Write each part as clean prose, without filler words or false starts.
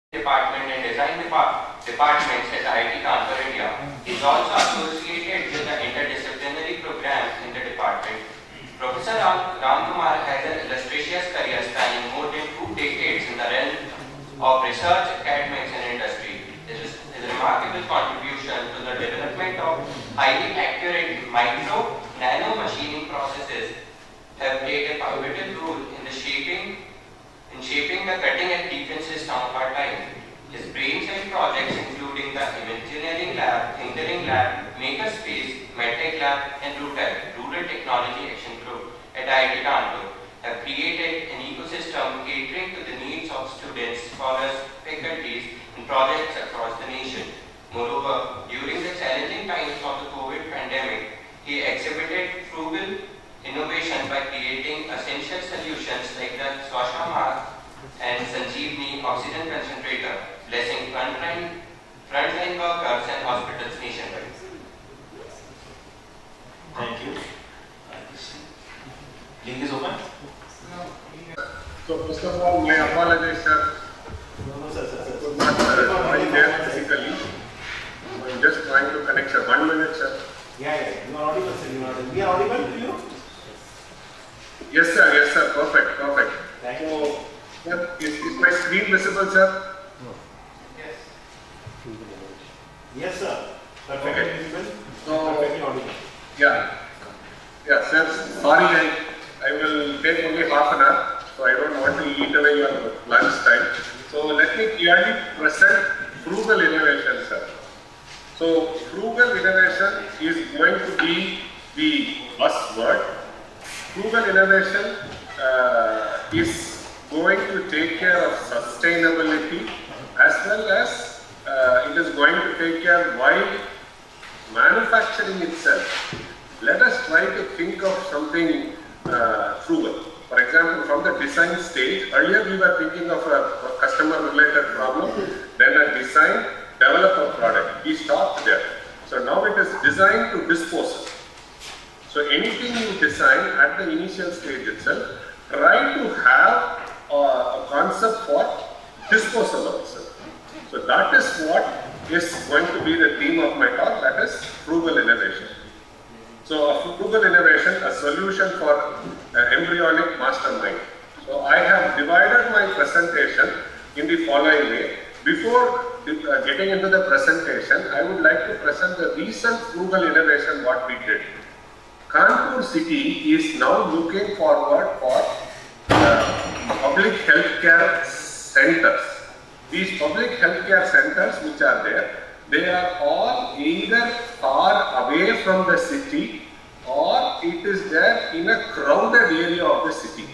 Department and Design Departments at IIT Kanpur, India. He is also associated with the interdisciplinary programs in the department. Professor Ram has an illustrious career spanning more than 2 decades in the realm of research, academics and industry. His remarkable contribution to the development of highly accurate micro nano machining processes have played a pivotal role in shaping the cutting-edge defense system of our time. His brainchild projects, including the Imagineering Lab, Thinking Lab, Makerspace, MedTech Lab, and Rural Technology Action Group at IIT Kanpur, have created an ecosystem catering to the needs of students, scholars, faculties, and projects across the nation. Moreover, during the challenging times of the COVID pandemic, he exhibited frugal innovation by creating essential solutions like the Swasha mask and Sanjeevni oxygen concentrator, blessing frontline workers and hospitals nationwide. Thank you. Link is open. So first of all, my apologies, sir. No, sir. Could not join there physically. I'm just trying to connect, sir. 1 minute, sir. Yeah. You are audible, sir. We are audible to you? Yes, sir. Perfect. Thank you. So, is my screen visible, sir? Yes, sir. Perfectly Okay. visible. So, Perfectly audible. Yeah, sir. Sorry, I will take only half an hour, so I don't want to eat away your lunch time. So let me clearly present frugal innovation, sir. So frugal innovation is going to be the buzzword. Frugal innovation is going to take care of sustainability as well as it is going to take care while manufacturing itself. Let us try to think of something frugal. For example, from the design stage, earlier we were thinking of a customer related problem, then a design, develop a product. We stopped there. So now it is designed to dispose. So anything you design at the initial stage itself, try to have a concept for disposal also. So that is what is going to be the theme of my talk, that is frugal innovation. So a frugal innovation, a solution for embryonic mastermind. So I have divided my presentation in the following way. Before getting into the presentation, I would like to present the recent frugal innovation what we did. Kanpur city is now looking forward for public healthcare centers. These public healthcare centers which are there, they are all either far away from the city or it is there in a crowded area of the city.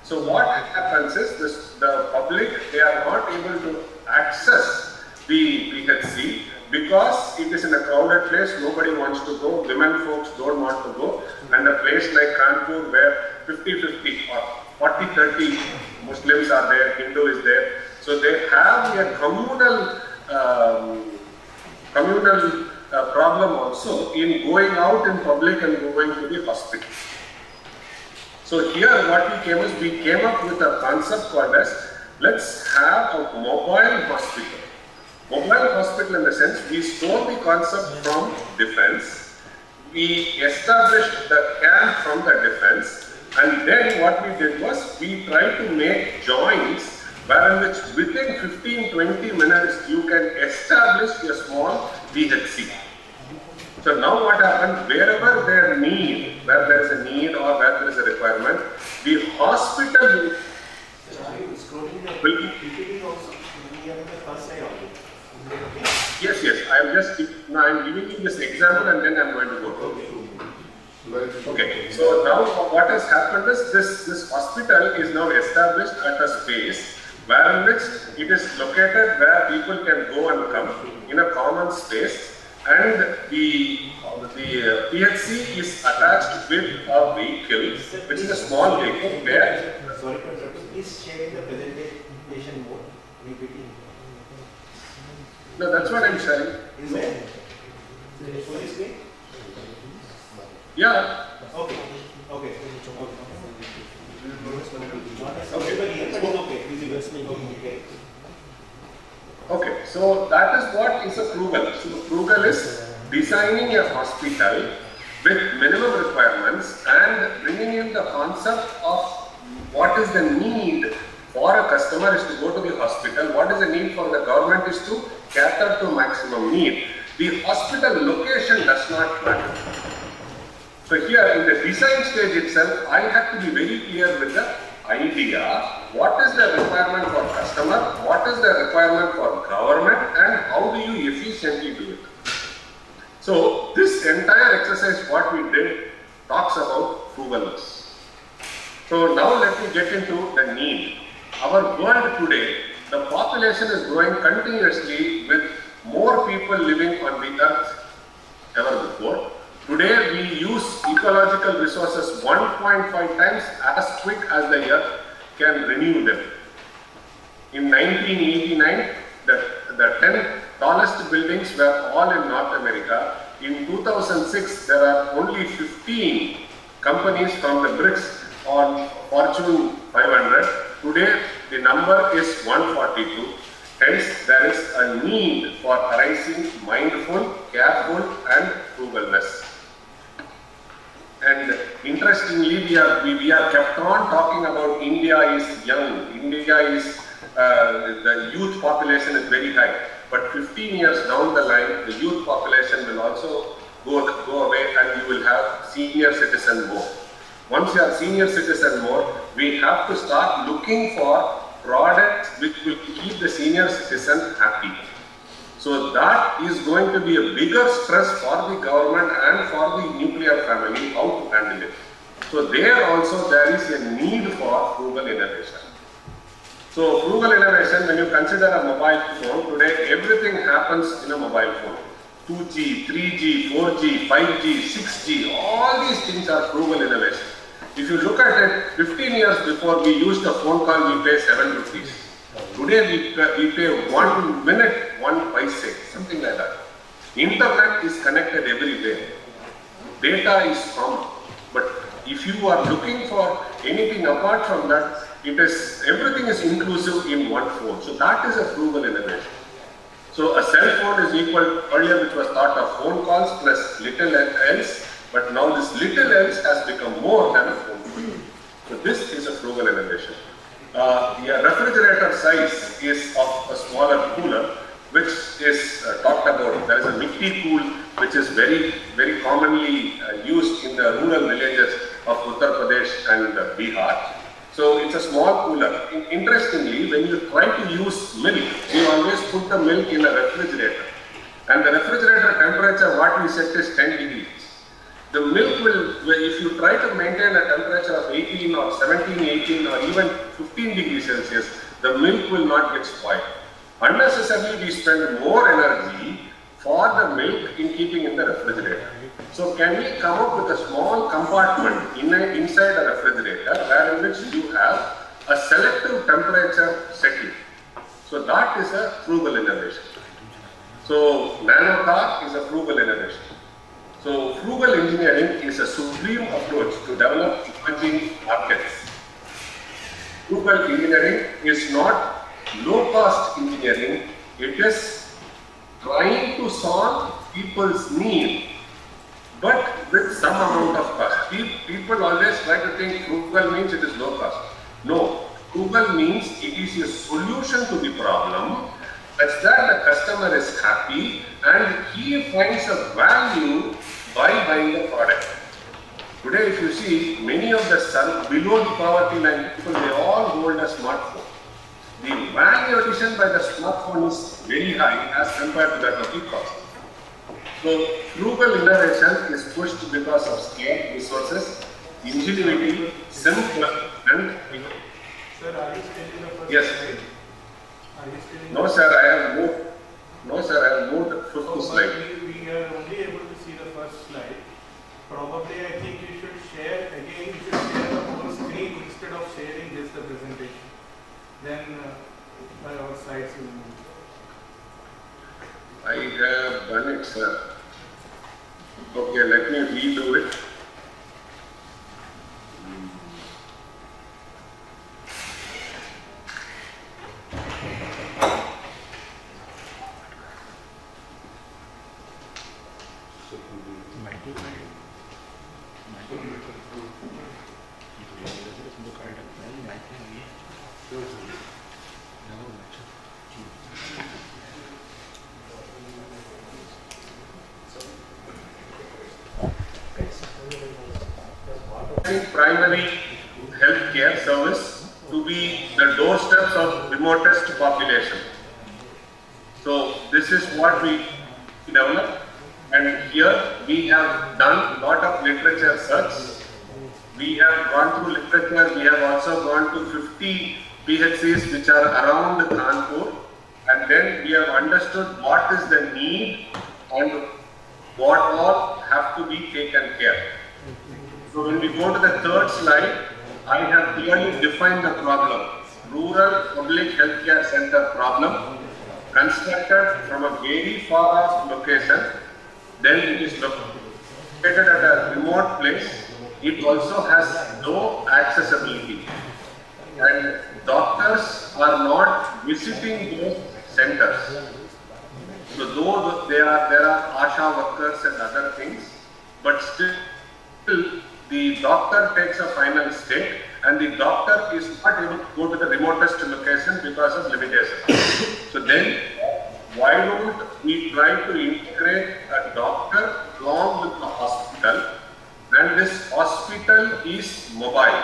So what happens is the public, they are not able to access the PHC because it is in a crowded place, nobody wants to go, women folks don't want to go, and a place like Kanpur where 50-50 or 40-30 Muslims are there, Hindu is there, so they have a communal problem also in going out in public and going to the hospital. So here what we came up with a concept called as, let's have a mobile hospital. Mobile hospital in the sense, we stole the concept from defense, we established the camp from the defense, and then what we did was, we tried to make joints wherein which within 15-20 minutes you can establish a small VHC. So now what happened, wherever there is a need or where there is a requirement, the hospital will be Yes, I'm giving you this example and then I'm going to go to Okay, so now what has happened is this hospital is now established at a space where in which it is located where people can go and come in a common space, and the PHC is attached with a vehicle, which is a small vehicle where... Sorry, please share the presentation mode, PPT. No, that's what I'm sharing. Is there? Full screen? Yeah. Okay. Okay. Okay, so that is what is a frugal. So frugal is designing a hospital with minimum requirements and bringing in the concept of what is the need for a customer is to go to the hospital, what is the need for the government is to cater to maximum need. The hospital location does not matter. So here in the design stage itself, I have to be very clear with the idea, what is the requirement for customer, what is the requirement for government, and how do you efficiently do it. So this entire exercise what we did talks about frugalness. So now let me get into the need. Our world today, the population is growing continuously with more people living on the earth ever before. Today we use ecological resources 1.5 times as quick as the earth can renew them. In 1989, the 10 tallest buildings were all in North America. In 2006, there are only 15 companies from the BRICS on Fortune 500. Today, the number is 142. Hence, there is a need for arising mindful, careful, and frugalness. And interestingly, we are kept on talking about India is young, India is, the youth population is very high. But 15 years down the line, the youth population will also go away and you will have senior citizen more. Once you have senior citizen more, we have to start looking for products which will keep the senior citizen happy. So that is going to be a bigger stress for the government and for the nuclear family, how to handle it. So there also there is a need for frugal innovation. So frugal innovation, when you consider a mobile phone, today everything happens in a mobile phone. 2G, 3G, 4G, 5G, 6G, all these things are frugal innovation. If you look at it, 15 years before we used a phone call, we pay 7 rupees. Today we pay 1 minute, 1 paise, something like that. Internet is connected everywhere. Data is common. But if you are looking for anything apart from that, everything is inclusive in one phone. So that is a frugal innovation. So a cell phone is equal, earlier which was thought of phone calls plus little else, but now this little else has become more than a phone call. So this is a frugal innovation. The refrigerator size is of a smaller cooler, which is talked about. There is a Mitti cool, which is very, very commonly used in the rural villages of Uttar Pradesh and Bihar. So it's a small cooler. Interestingly, when you try to use milk, we always put the milk in a refrigerator. And the refrigerator temperature, what we set is 10 degrees. The milk will, if you try to maintain a temperature of 18 or 17, 18 or even 15 degrees Celsius, the milk will not get spoiled. Unnecessarily, we spend more energy for the milk in keeping in the refrigerator. So can we come up with a small compartment inside a refrigerator where in which you have a selective temperature setting? So that is a frugal innovation. So nano car is a frugal innovation. So frugal engineering is a supreme approach to develop emerging markets. Frugal engineering is not low-cost engineering, it is trying to solve people's need, but with some amount of cost. People always try to think frugal means it is low cost. No, frugal means it is a solution to the problem such that the customer is happy and he finds a value by buying the product. Today, if you see, many of the below the poverty line people, they all hold a smartphone. The value addition by the smartphone is very high as compared to that of the cost. So, frugal innovation is pushed because of scale, resources, ingenuity, simple and... Sir, are you still in the first yes. slide? Are you still in No, sir, I have moved. No, sir, I have moved to fifth slide. We are only able to see the first slide. Probably, I think you should share again. You should share the whole screen instead of sharing just the presentation. Then our slides will move. I have done it, sir. Okay, let me redo it. Primary health care service to be the doorsteps of remotest population. So this is what we developed, and here we have done a lot of literature search. We have gone through literature, we have also gone to 50 PHCs which are around Kanpur, and then we have understood what is the need and what all have to be taken care. So when we go to the third slide, I have clearly defined the problem. Rural Public Healthcare Center problem, constructed from a very far off location, then it is located at a remote place. It also has no accessibility, and doctors are not visiting those centers. So though there are ASHA workers and other things, but still the doctor takes a final step, and the doctor is not able to go to the remotest location because of limitations. So then, why don't we try to integrate a doctor along with the hospital, and this hospital is mobile.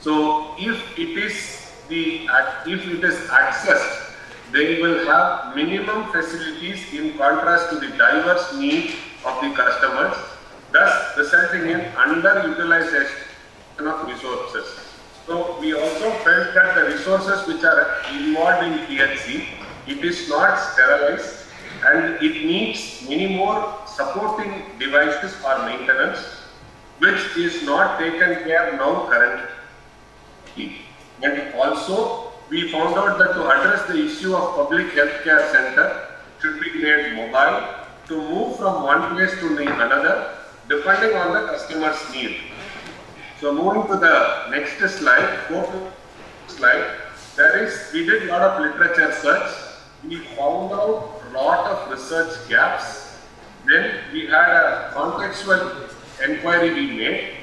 So if it is accessed, they will have minimum facilities in contrast to the diverse needs of the customers, thus resulting in underutilization of resources. So we also felt that the resources which are involved in PHC, it is not sterilized, and it needs many more supporting devices or maintenance, which is not taken care now currently. And also we found out that to address the issue of public health care center should be made mobile to move from one place to the another depending on the customer's need. So moving to the next slide, fourth slide, we did a lot of literature search. We found out a lot of research gaps. Then we had a contextual inquiry we made,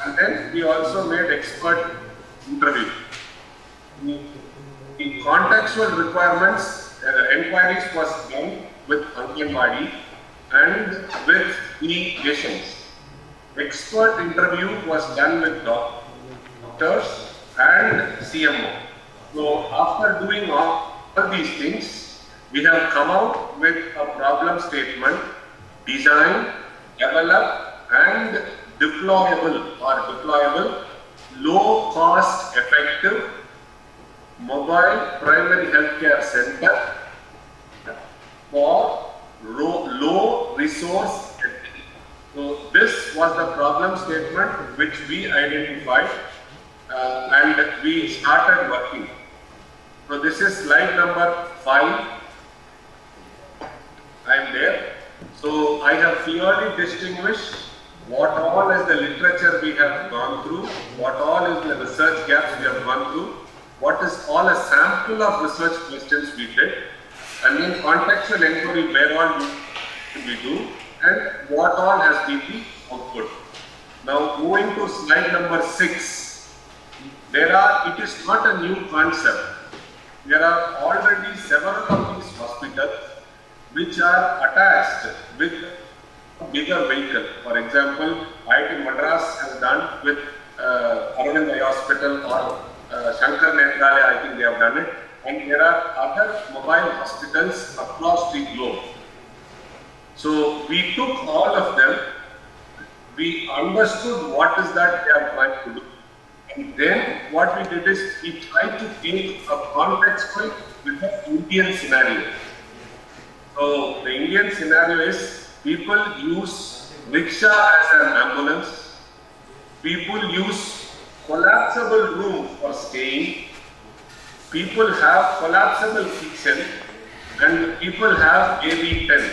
and then we also made expert interview. The contextual requirements inquiries was done with Anganwadi and with the patients. Expert interview was done with doctors and CMO. So after doing all these things, we have come out with a problem statement: design, develop and deployable, low cost effective mobile primary healthcare center for low resource. So this was the problem statement which we identified, and we started working. So this is slide number 5. I am there. So I have clearly distinguished what all is the literature we have gone through, what all is the research gaps we have gone through, what is all a sample of research questions we did, and then contextual inquiry where all we do, and what all has been the output. Now moving to slide number 6, it is not a new concept. There are already several of these hospitals which are attached with a bigger vehicle. For example, IIT Madras has done with Aravind Eye Hospital, or Shankar Nethralaya, I think they have done it, and there are other mobile hospitals across the globe. So we took all of them, we understood what is that they are trying to do, and then what we did is we tried to take a contextual with the Indian scenario. So the Indian scenario is people use rickshaw as an ambulance, people use collapsible room for staying, people have collapsible kitchen, and people have AB tent.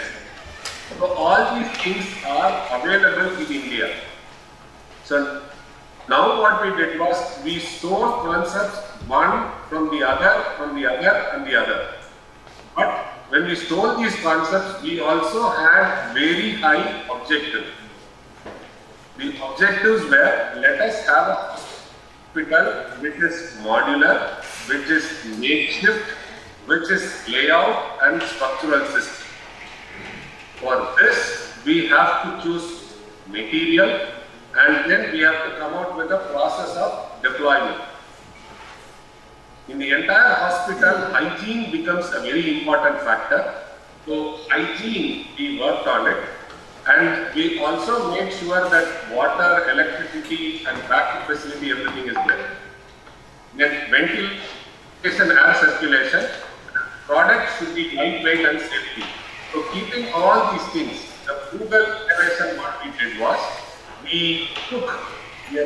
So all these things are available in India. So now what we did was we stole concepts one from the other, and the other. But when we stole these concepts, we also had very high objectives. The objectives were, let us have a hospital which is modular, which is makeshift, which is layout and structural system. For this, we have to choose material, and then we have to come out with a process of deployment. In the entire hospital, hygiene becomes a very important factor. So hygiene, we worked on it, and we also made sure that water, electricity and backup facility, everything is there. Then ventilation, air circulation, products should be lightweight and safety. So keeping all these things, the frugal innovation what we did was, we took we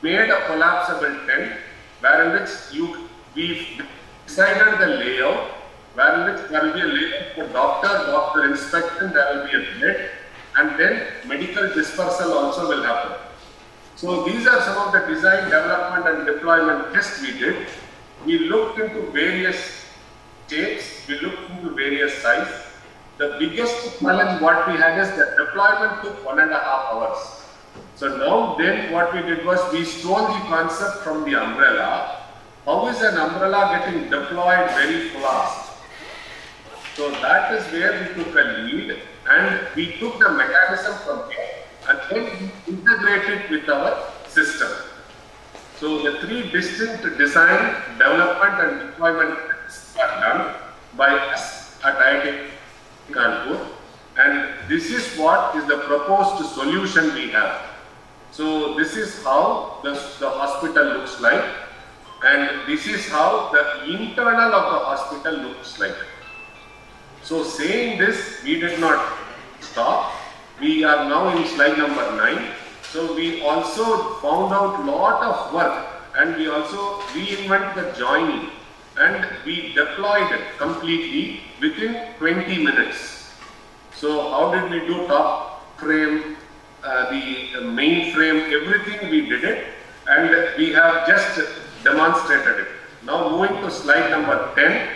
made a collapsible tent, wherein which we decided the layout, wherein which there will be a layout for doctor inspection, there will be a bed, and then medical dispersal also will happen. So these are some of the design, development and deployment tests we did. We looked into various shapes, we looked into various sizes. The biggest challenge what we had is that deployment took 1.5 hours. So now then what we did was we stole the concept from the umbrella. How is an umbrella getting deployed very fast? So that is where we took a lead, and we took the mechanism from here and then integrate it with our system. So the three distinct design, development and deployment are done by us at IIT Kanpur, and this is what is the proposed solution we have. So this is how the hospital looks like, and this is how the internal of the hospital looks like. So saying this, we did not stop. We are now in slide number 9. So we also found out lot of work, and we also reinvent the joining, and we deployed it completely within 20 minutes. So how did we do top frame, the main frame, everything we did it, and we have just demonstrated it. Now moving to slide number 10,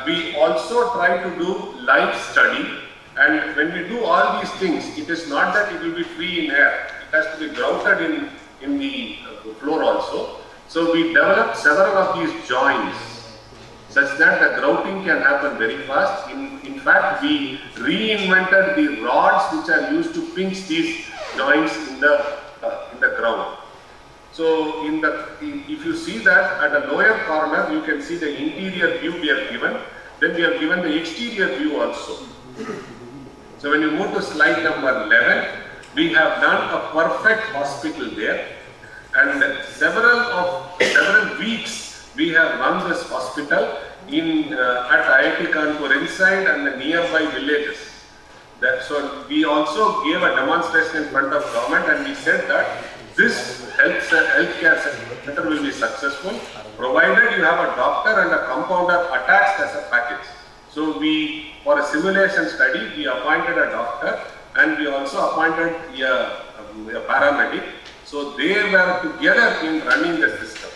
we also try to do live study, and when we do all these things, it is not that it will be free in air, it has to be grouted in the floor also. So we developed several of these joints such that the grouting can happen very fast. In fact, we reinvented the rods which are used to pinch these joints in the ground. So if you see that at the lower corner, you can see the interior view we have given. Then we have given the exterior view also. So when you move to slide number 11, we have done a perfect hospital there, and several weeks we have run this hospital at IIT Kanpur inside and the nearby villages. So we also gave a demonstration in front of government, and we said that this healthcare center will be successful provided you have a doctor and a compounder attached as a package. So for a simulation study, we appointed a doctor and we also appointed a paramedic. So they were together in running the system.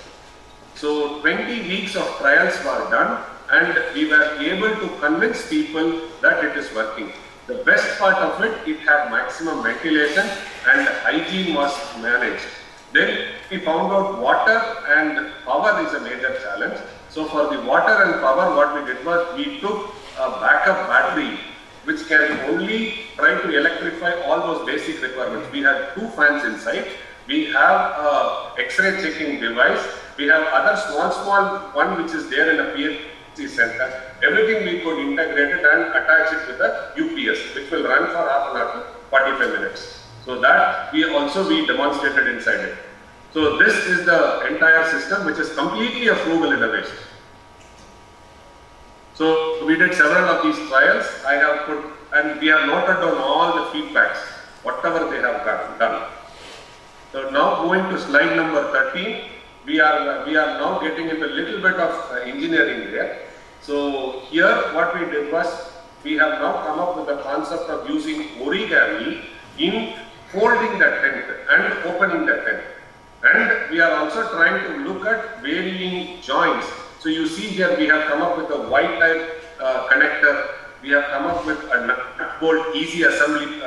So 20 weeks of trials were done, and we were able to convince people that it is working. The best part of it, it had maximum ventilation and hygiene was managed. Then we found out water and power is a major challenge. So for the water and power, what we did was we took a backup battery which can only try to electrify all those basic requirements. We had 2 fans inside. We have a X-ray checking device. We have other small one which is there in a PhD center. Everything we could integrate it and attach it with a UPS, which will run for half an hour to 45 minutes. So that we demonstrated inside it. So this is the entire system, which is completely a frugal innovation. So we did several of these trials. I have put, and we have noted down all the feedbacks, whatever they have done. So now going to slide number 13, we are now getting into a little bit of engineering there. So here what we did was, we have now come up with the concept of using origami in folding the tent and opening the tent. And we are also trying to look at varying joints. So you see here we have come up with a Y-type connector. We have come up with a nut bolt easy assembly,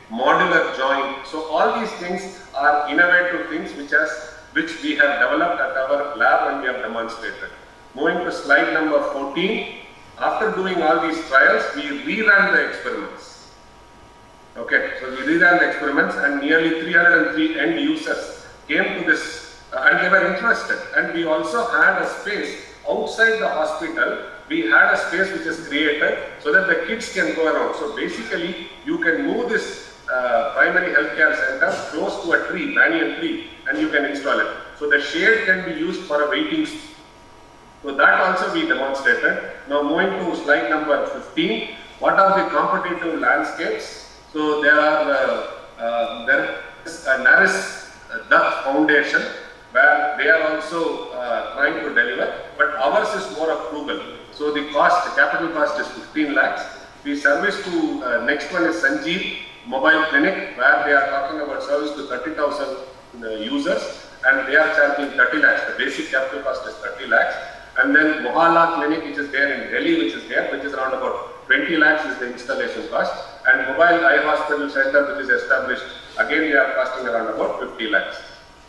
modular joint. So all these things are innovative things which we have developed at our lab and we have demonstrated. Moving to slide number 14. After doing all these trials, we reran the experiments. Okay, so we reran the experiments and nearly 303 end users came to this and they were interested. And we also had a space outside the hospital. We had a space which is created so that the kids can go around. So basically, you can move this primary healthcare center close to a tree, banyan tree, and you can install it. So the shade can be used for a waiting. So that also we demonstrated. Now moving to slide number 15. What are the competitive landscapes? So there is a Naris Duck Foundation where they are also trying to deliver, but ours is more of frugal. So the capital cost is 15 lakhs. We service to, next one is Sanjeev Mobile Clinic, where they are talking about service to 30,000 users and they are charging 30 lakhs. The basic capital cost is 30 lakhs. And then Mohalla Clinic, which is there in Delhi, which is around about 20 lakhs is the installation cost. And Mobile Eye Hospital Center, which is established, again they are costing around about 50 lakhs.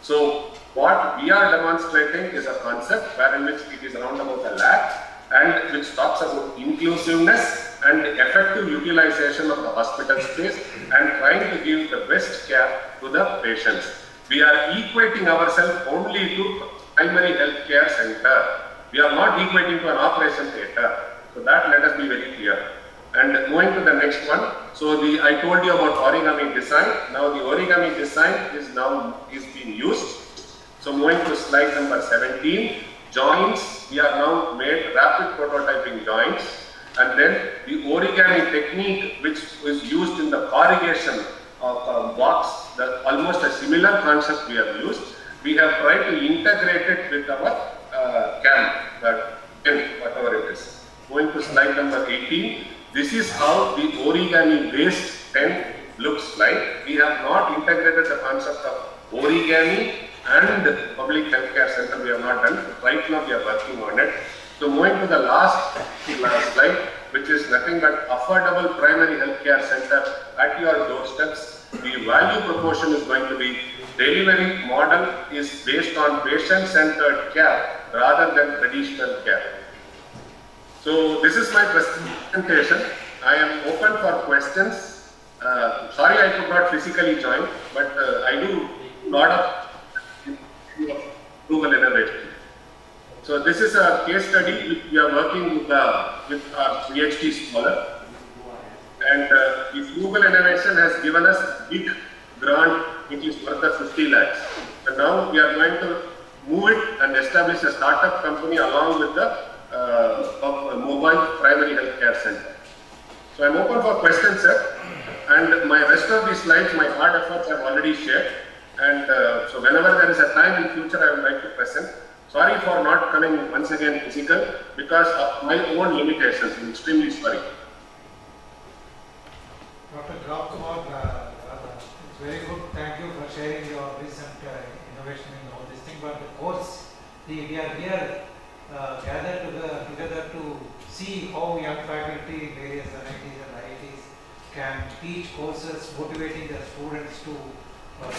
So what we are demonstrating is a concept wherein which it is around about a lakh and which talks about inclusiveness and effective utilization of the hospital space and trying to give the best care to the patients. We are equating ourselves only to primary health care center. We are not equating to an operation theatre. So that let us be very clear. And moving to the next one. So I told you about origami design. Now the origami design is being used. So moving to slide number 17. Joints, we are now made rapid prototyping joints. And then the origami technique which is used in the corrugation of a box, almost a similar concept we have used. We have tried to integrate it with our whatever it is. Going to slide number 18. This is how the origami based tent looks like. We have not integrated the concept of origami and public healthcare center. We have not done. Right now we are working on it. So moving to the last slide, which is nothing but affordable primary healthcare center at your doorsteps. The value proportion is going to be delivery model is based on patient-centered care rather than traditional care. So this is my presentation. I am open for questions. Sorry I could not physically join, but I do a lot of Google innovation. So this is a case study. We are working with our PhD scholar. And the Google innovation has given us big grant which is worth of 50 lakhs. And now we are going to move it and establish a startup company along with the mobile primary healthcare center. So I am open for questions, sir. And my rest of the slides, my hard efforts I have already shared. And so whenever there is a time in future, I would like to present. Sorry for not coming once again physical because of my own limitations. I'm extremely sorry. Dr. Kumar, it's very good. Thank you for sharing your recent innovation in all this thing. But the course, we are here gathered together to see how young faculty in various NITs and IITs can teach courses, motivating their students to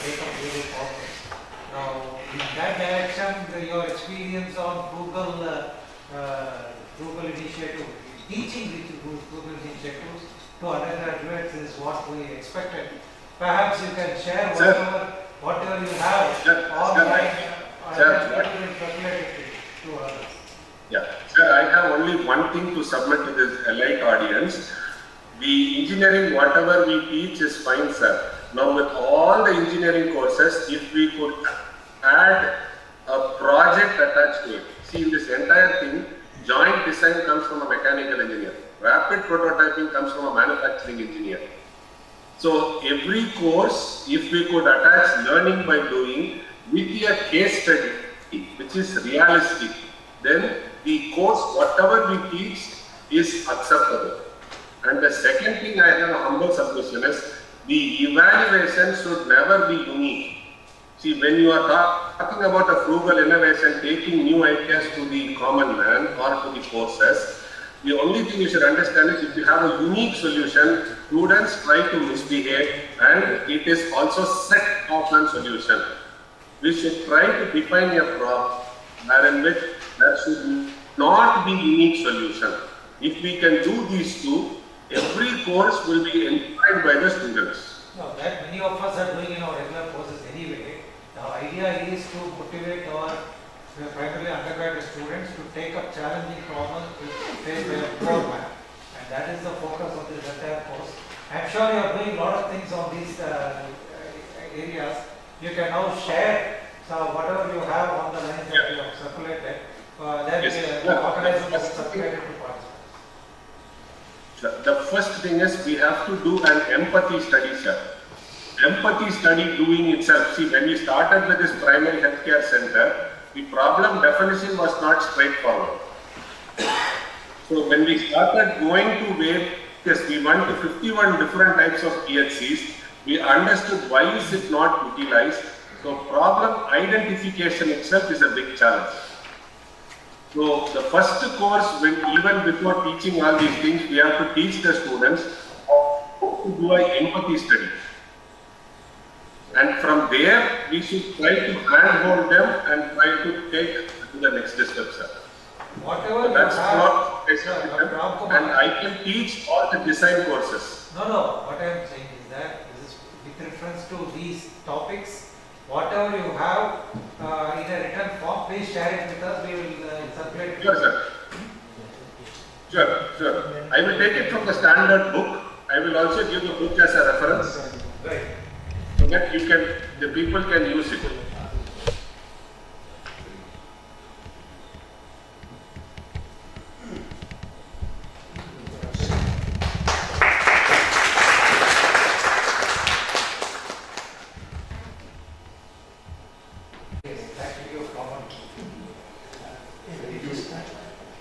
take up various problems. Now, in that direction, your experience on Google initiative, teaching with Google initiatives to undergraduates is what we expected. Perhaps you can share whatever you have online and circulate it to others. Yeah, sir, I have only one thing to submit to this elite audience. The engineering, whatever we teach is fine, sir. Now with all the engineering courses, if we could add a project attached to it. See, in this entire thing, joint design comes from a mechanical engineer. Rapid prototyping comes from a manufacturing engineer. So every course, if we could attach learning by doing with a case study, which is realistic, then the course, whatever we teach, is acceptable. And the second thing I have a humble submission is, the evaluation should never be unique. See, when you are talking about a frugal innovation, taking new ideas to the common man or to the courses, The only thing you should understand is if you have a unique solution, students try to misbehave, and it is also set of one solution. We should try to define a problem wherein which there should not be unique solution. If we can do these two, every course will be enjoyed by the students. No, that many of us are doing in our regular courses anyway. The idea is to motivate our primarily undergraduate students to take up challenging problems to face their core math. And that is the focus of this entire course. I am sure you are doing a lot of things on these areas. You can now share whatever you have on the lines that you have circulated. That the organization is circulated to participants. The first thing is we have to do an empathy study, sir. Empathy study doing itself. See, when we started with this primary healthcare center, the problem definition was not straightforward. So when we started going to where we went to 51 different types of PHCs, we understood why is it not utilized. So problem identification itself is a big challenge. So the first course, when even before teaching all these things, we have to teach the students how to do an empathy study. And from there, we should try to handhold them and try to take to the next step, sir. Whatever So that's you have, what and I can teach all the design courses. No. What I am saying is that this is with reference to these topics. Whatever you have in a written form, please share it with us. We will circulate it. Sure, sir. Sure. I will take it from the standard book. I will also give the book as a reference. Right. So that the people can use it.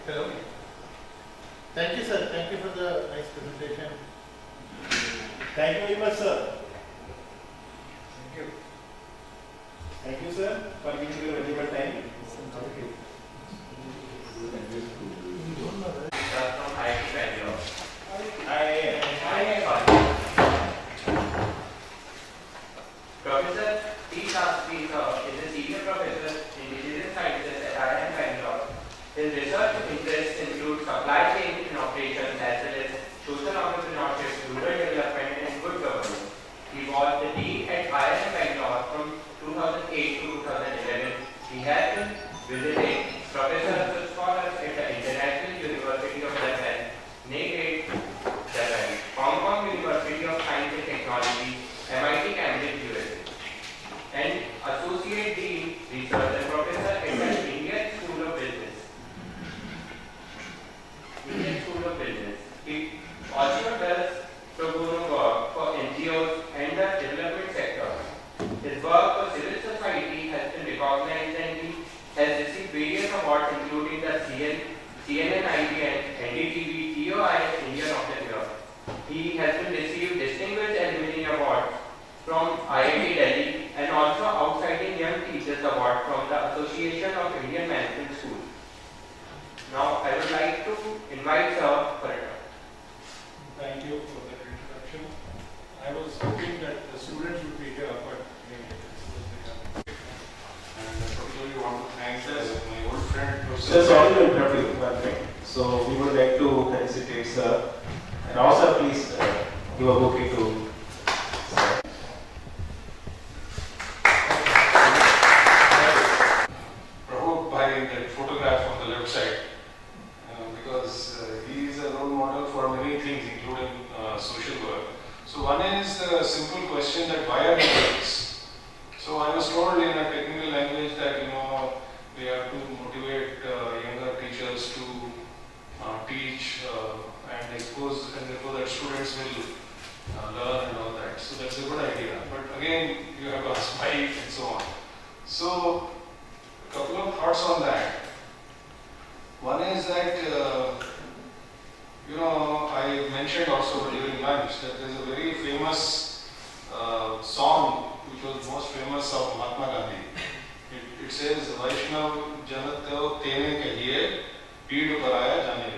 Hello. Thank you, sir. Thank you for the nice presentation. Thank you very much, sir. Thank you, sir, for giving your valuable time. From IIT Kanpur. Professor T. Shastri is a senior professor in digital sciences at IIT Kanpur. His research interests include supply chain and operations as well as social entrepreneurship, rural development, and good governance. He was the dean at IIT Kanpur from 2008 to 2011. He has been visiting professors and scholars at the International University of Japan, Nagate, Japan, Hong Kong University of Science and Technology, MIT Cambridge, USA, and Associate Dean, Research and Professor at the Indian School of Business. He also does pro bono work for NGOs and the development sector. His work for civil society has been recognized and he has received various awards including the CNN IBN, NDTV, TOI Indian of the Year. He has been received Distinguished Alumni Award from IIT Delhi and also Outstanding Young Teachers Award from the Association of Indian Management Schools. Now I would like to invite Sir for a talk. Thank you for that introduction. I was hoping that the students would be here, but and I particularly want to thank my old friend Professor. Sir, sorry to interrupt you, one thing. So we would like to felicitate sir, and also please give a bouquet to sir. Provoked by that photograph on the left side, because he is a role model for many things, including social work. So one is the simple question that why are we doing this? So I was told in a technical language that we have to motivate younger teachers to teach and expose, and therefore that students will learn and all that. So that's a good idea. But again, you have to ask why and so on. So a couple of thoughts on that. One is that I mentioned also during lunch that there is a very famous song which was most famous of Mahatma Gandhi. It says, Vaishnav Janatyo Tene Kahiye, Peed Paraya Jane.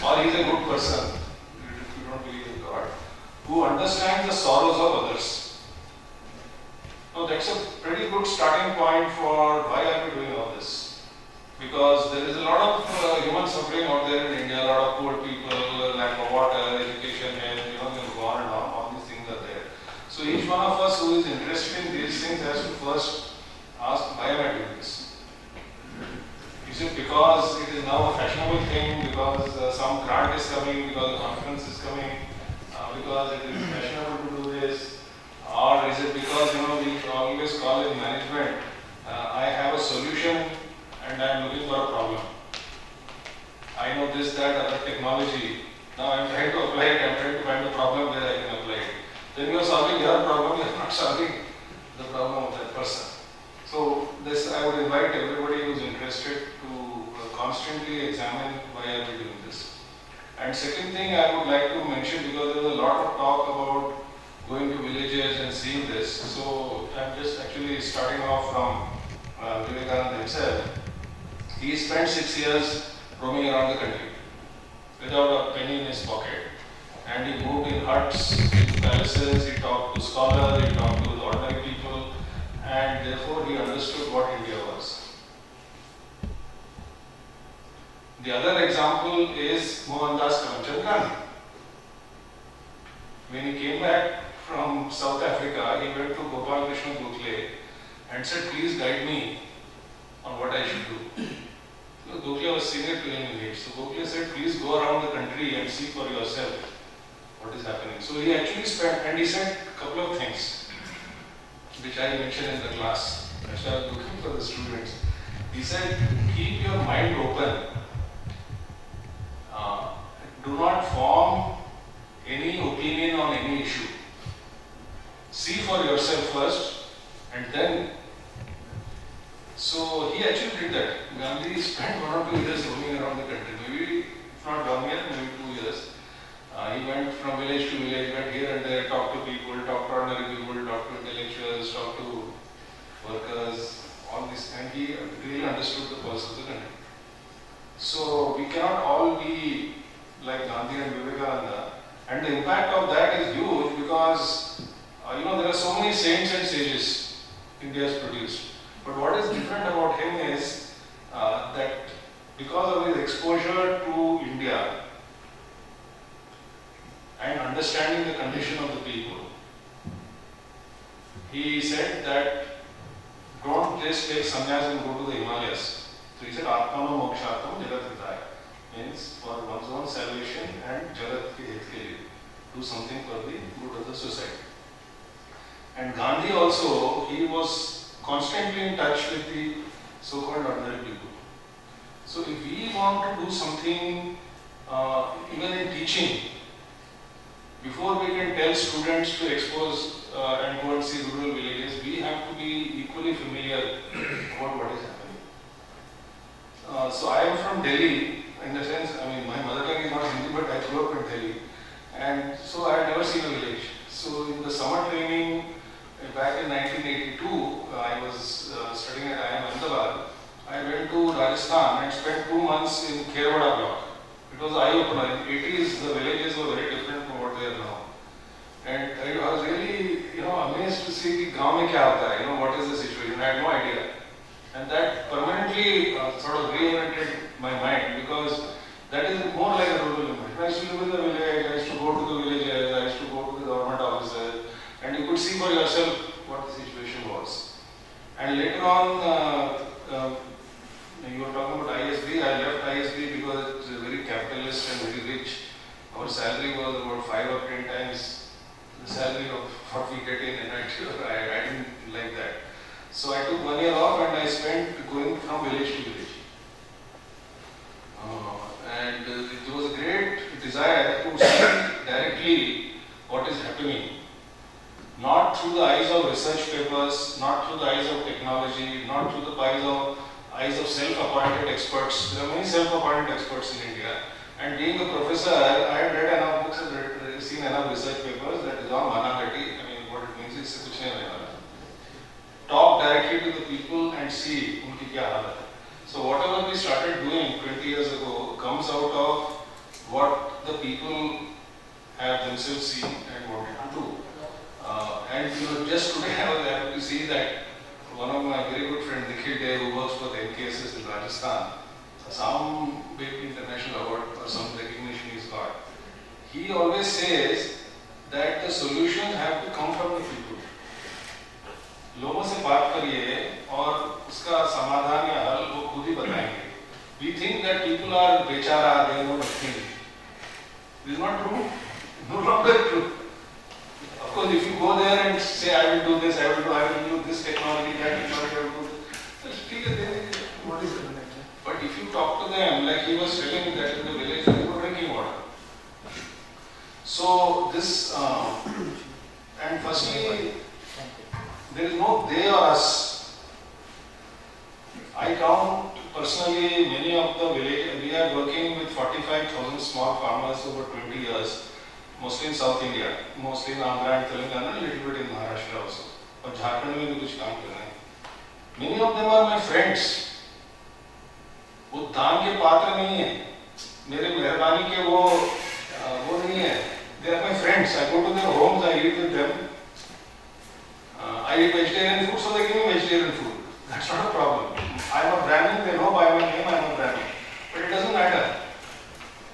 or he's a good person, if you don't believe in God, who understands the sorrows of others. Now that's a pretty good starting point for why are we doing all this. Because there is a lot of human suffering out there in India, a lot of poor people, lack of water, education, health, you can go on and on, all these things are there. So each one of us who is interested in these things has to first ask, why am I doing this? Is it because it is now a fashionable thing, because some grant is coming, because a conference is coming, because it is fashionable to do this, or is it because we always call in management, I have a solution and I am looking for a problem. I know this, that, other technology. Now I am trying to apply it, I am trying to find a problem where I can apply it. Then you are solving your problem, you are not solving the problem of that person. So this I would invite everybody who is interested to constantly examine why are we doing this. And second thing I would like to mention, because there is a lot of talk about going to villages and seeing this. So I am just actually starting off from Vivekananda himself. He spent 6 years roaming around the country without a penny in his pocket. And he moved in huts, in palaces, he talked to scholars, he talked to ordinary people, and therefore he understood what India was. The other example is Mohandas Karamchand Gandhi. When he came back from South Africa, he went to Gopal Krishna Gokhale and said, please guide me on what I should do. So Gokhale was senior to him in age. So Gokhale said, please go around the country and see for yourself what is happening. So he actually spent, and he said a couple of things, which I mentioned in the class. Actually, I was looking for the students. He said, keep your mind open. Do not form any opinion on any issue. See for yourself first, and then. So he actually did that. Gandhi spent 1 or 2 years roaming around the country, maybe if not 1 year, maybe 2 years. He went from village to village, went here and there, talked to people, talked to ordinary people, talked to intellectuals, talked to workers, all this, and he really understood the pulse of the country. So we cannot all be like Gandhi and Vivekananda, and the impact of that is huge because there are so many saints and sages India has produced. But what is different about him is that because of his exposure to India and understanding the condition of the people, he said that don't just take sannyas and go to the Himalayas. So he said, Atmano mokshatam jagat hitaya, means for one's own salvation and jagat ke hit ke liye. Do something for the good of the society. And Gandhi also, he was constantly in touch with the so-called ordinary people. So if we want to do something, even in teaching, before we can tell students to expose and go and see rural villages, we have to be equally familiar about what is happening. So I am from Delhi, in the sense, my mother tongue is not Hindi, but I grew up in Delhi. And so I had never seen a village. So in the summer training, back in 1982, I was studying at IIM Ahmedabad. I went to Rajasthan and spent 2 months in Kherwada block. It was eye-opener. In the 80s, the villages were very different from what they are now. And I was really, amazed to see gaon mein kya hota hai, what is the situation. I had no idea. And that permanently sort of reoriented my mind, because that is more like a rural image. I used to live in the village, I used to go to the villages, I used to go to the government offices, and you could see for yourself what the situation was. And later on, you were talking about ISB. I left ISB because it's very capitalist and very rich. Our salary was about 5 or 10 times the salary of what we get in NIT. I didn't like that. So I took 1 year off and I spent going from village to village. And it was a great desire to see directly what is happening. Not through the eyes of research papers, not through the eyes of technology, not through the eyes of self-appointed experts. There are many self-appointed experts in India. And being a professor, I had read enough books and seen enough research papers that is all managati. What it means is kuch nahi hone wala. Talk directly to the people and see unki kya halat hai. So whatever we started doing 20 years ago comes out of what the people have themselves seen and wanted to do. And just today I was happy to see that one of my very good friends, Nikhil Day, who works for the NKSS in Rajasthan, some big international award or some recognition he's got. He always says that the solutions have to come from the people. लोगों से बात करिए और उसका समाधान या हल वो खुद ही बताएंगे. We think that people are बेचारा, they know nothing. This is not true. No longer true. Of course, if you go there and say, I will do this, I will do this technology, that technology, I will do this. What is it? But if you talk to them, like he was telling that in the village, there is no drinking water. So this, and firstly, there is no they or us. I count personally many of the village, we are working with 45,000 small farmers over 20 years, mostly in South India, mostly in Andhra and Telangana, a little bit in Maharashtra also. और झारखंड में भी कुछ काम कर रहे हैं. Many of them are my friends. वो दान के पात्र नहीं है, मेरे मेहरबानी के वो नहीं है. They are my friends. I go to their homes, I eat with them. I eat vegetarian food, so they give me vegetarian food. That's not a problem. I am a Brahmin, they know by my name I am a Brahmin. But it doesn't matter.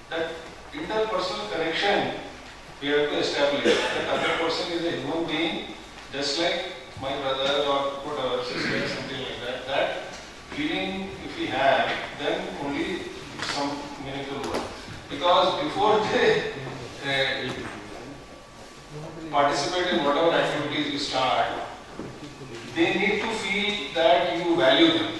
That interpersonal connection we have to establish. That other person is a human being, just like my brother or whatever, sister, something like that. That feeling, if we have, then only some meaningful work. Because before they participate in whatever activities you start, they need to feel that you value them.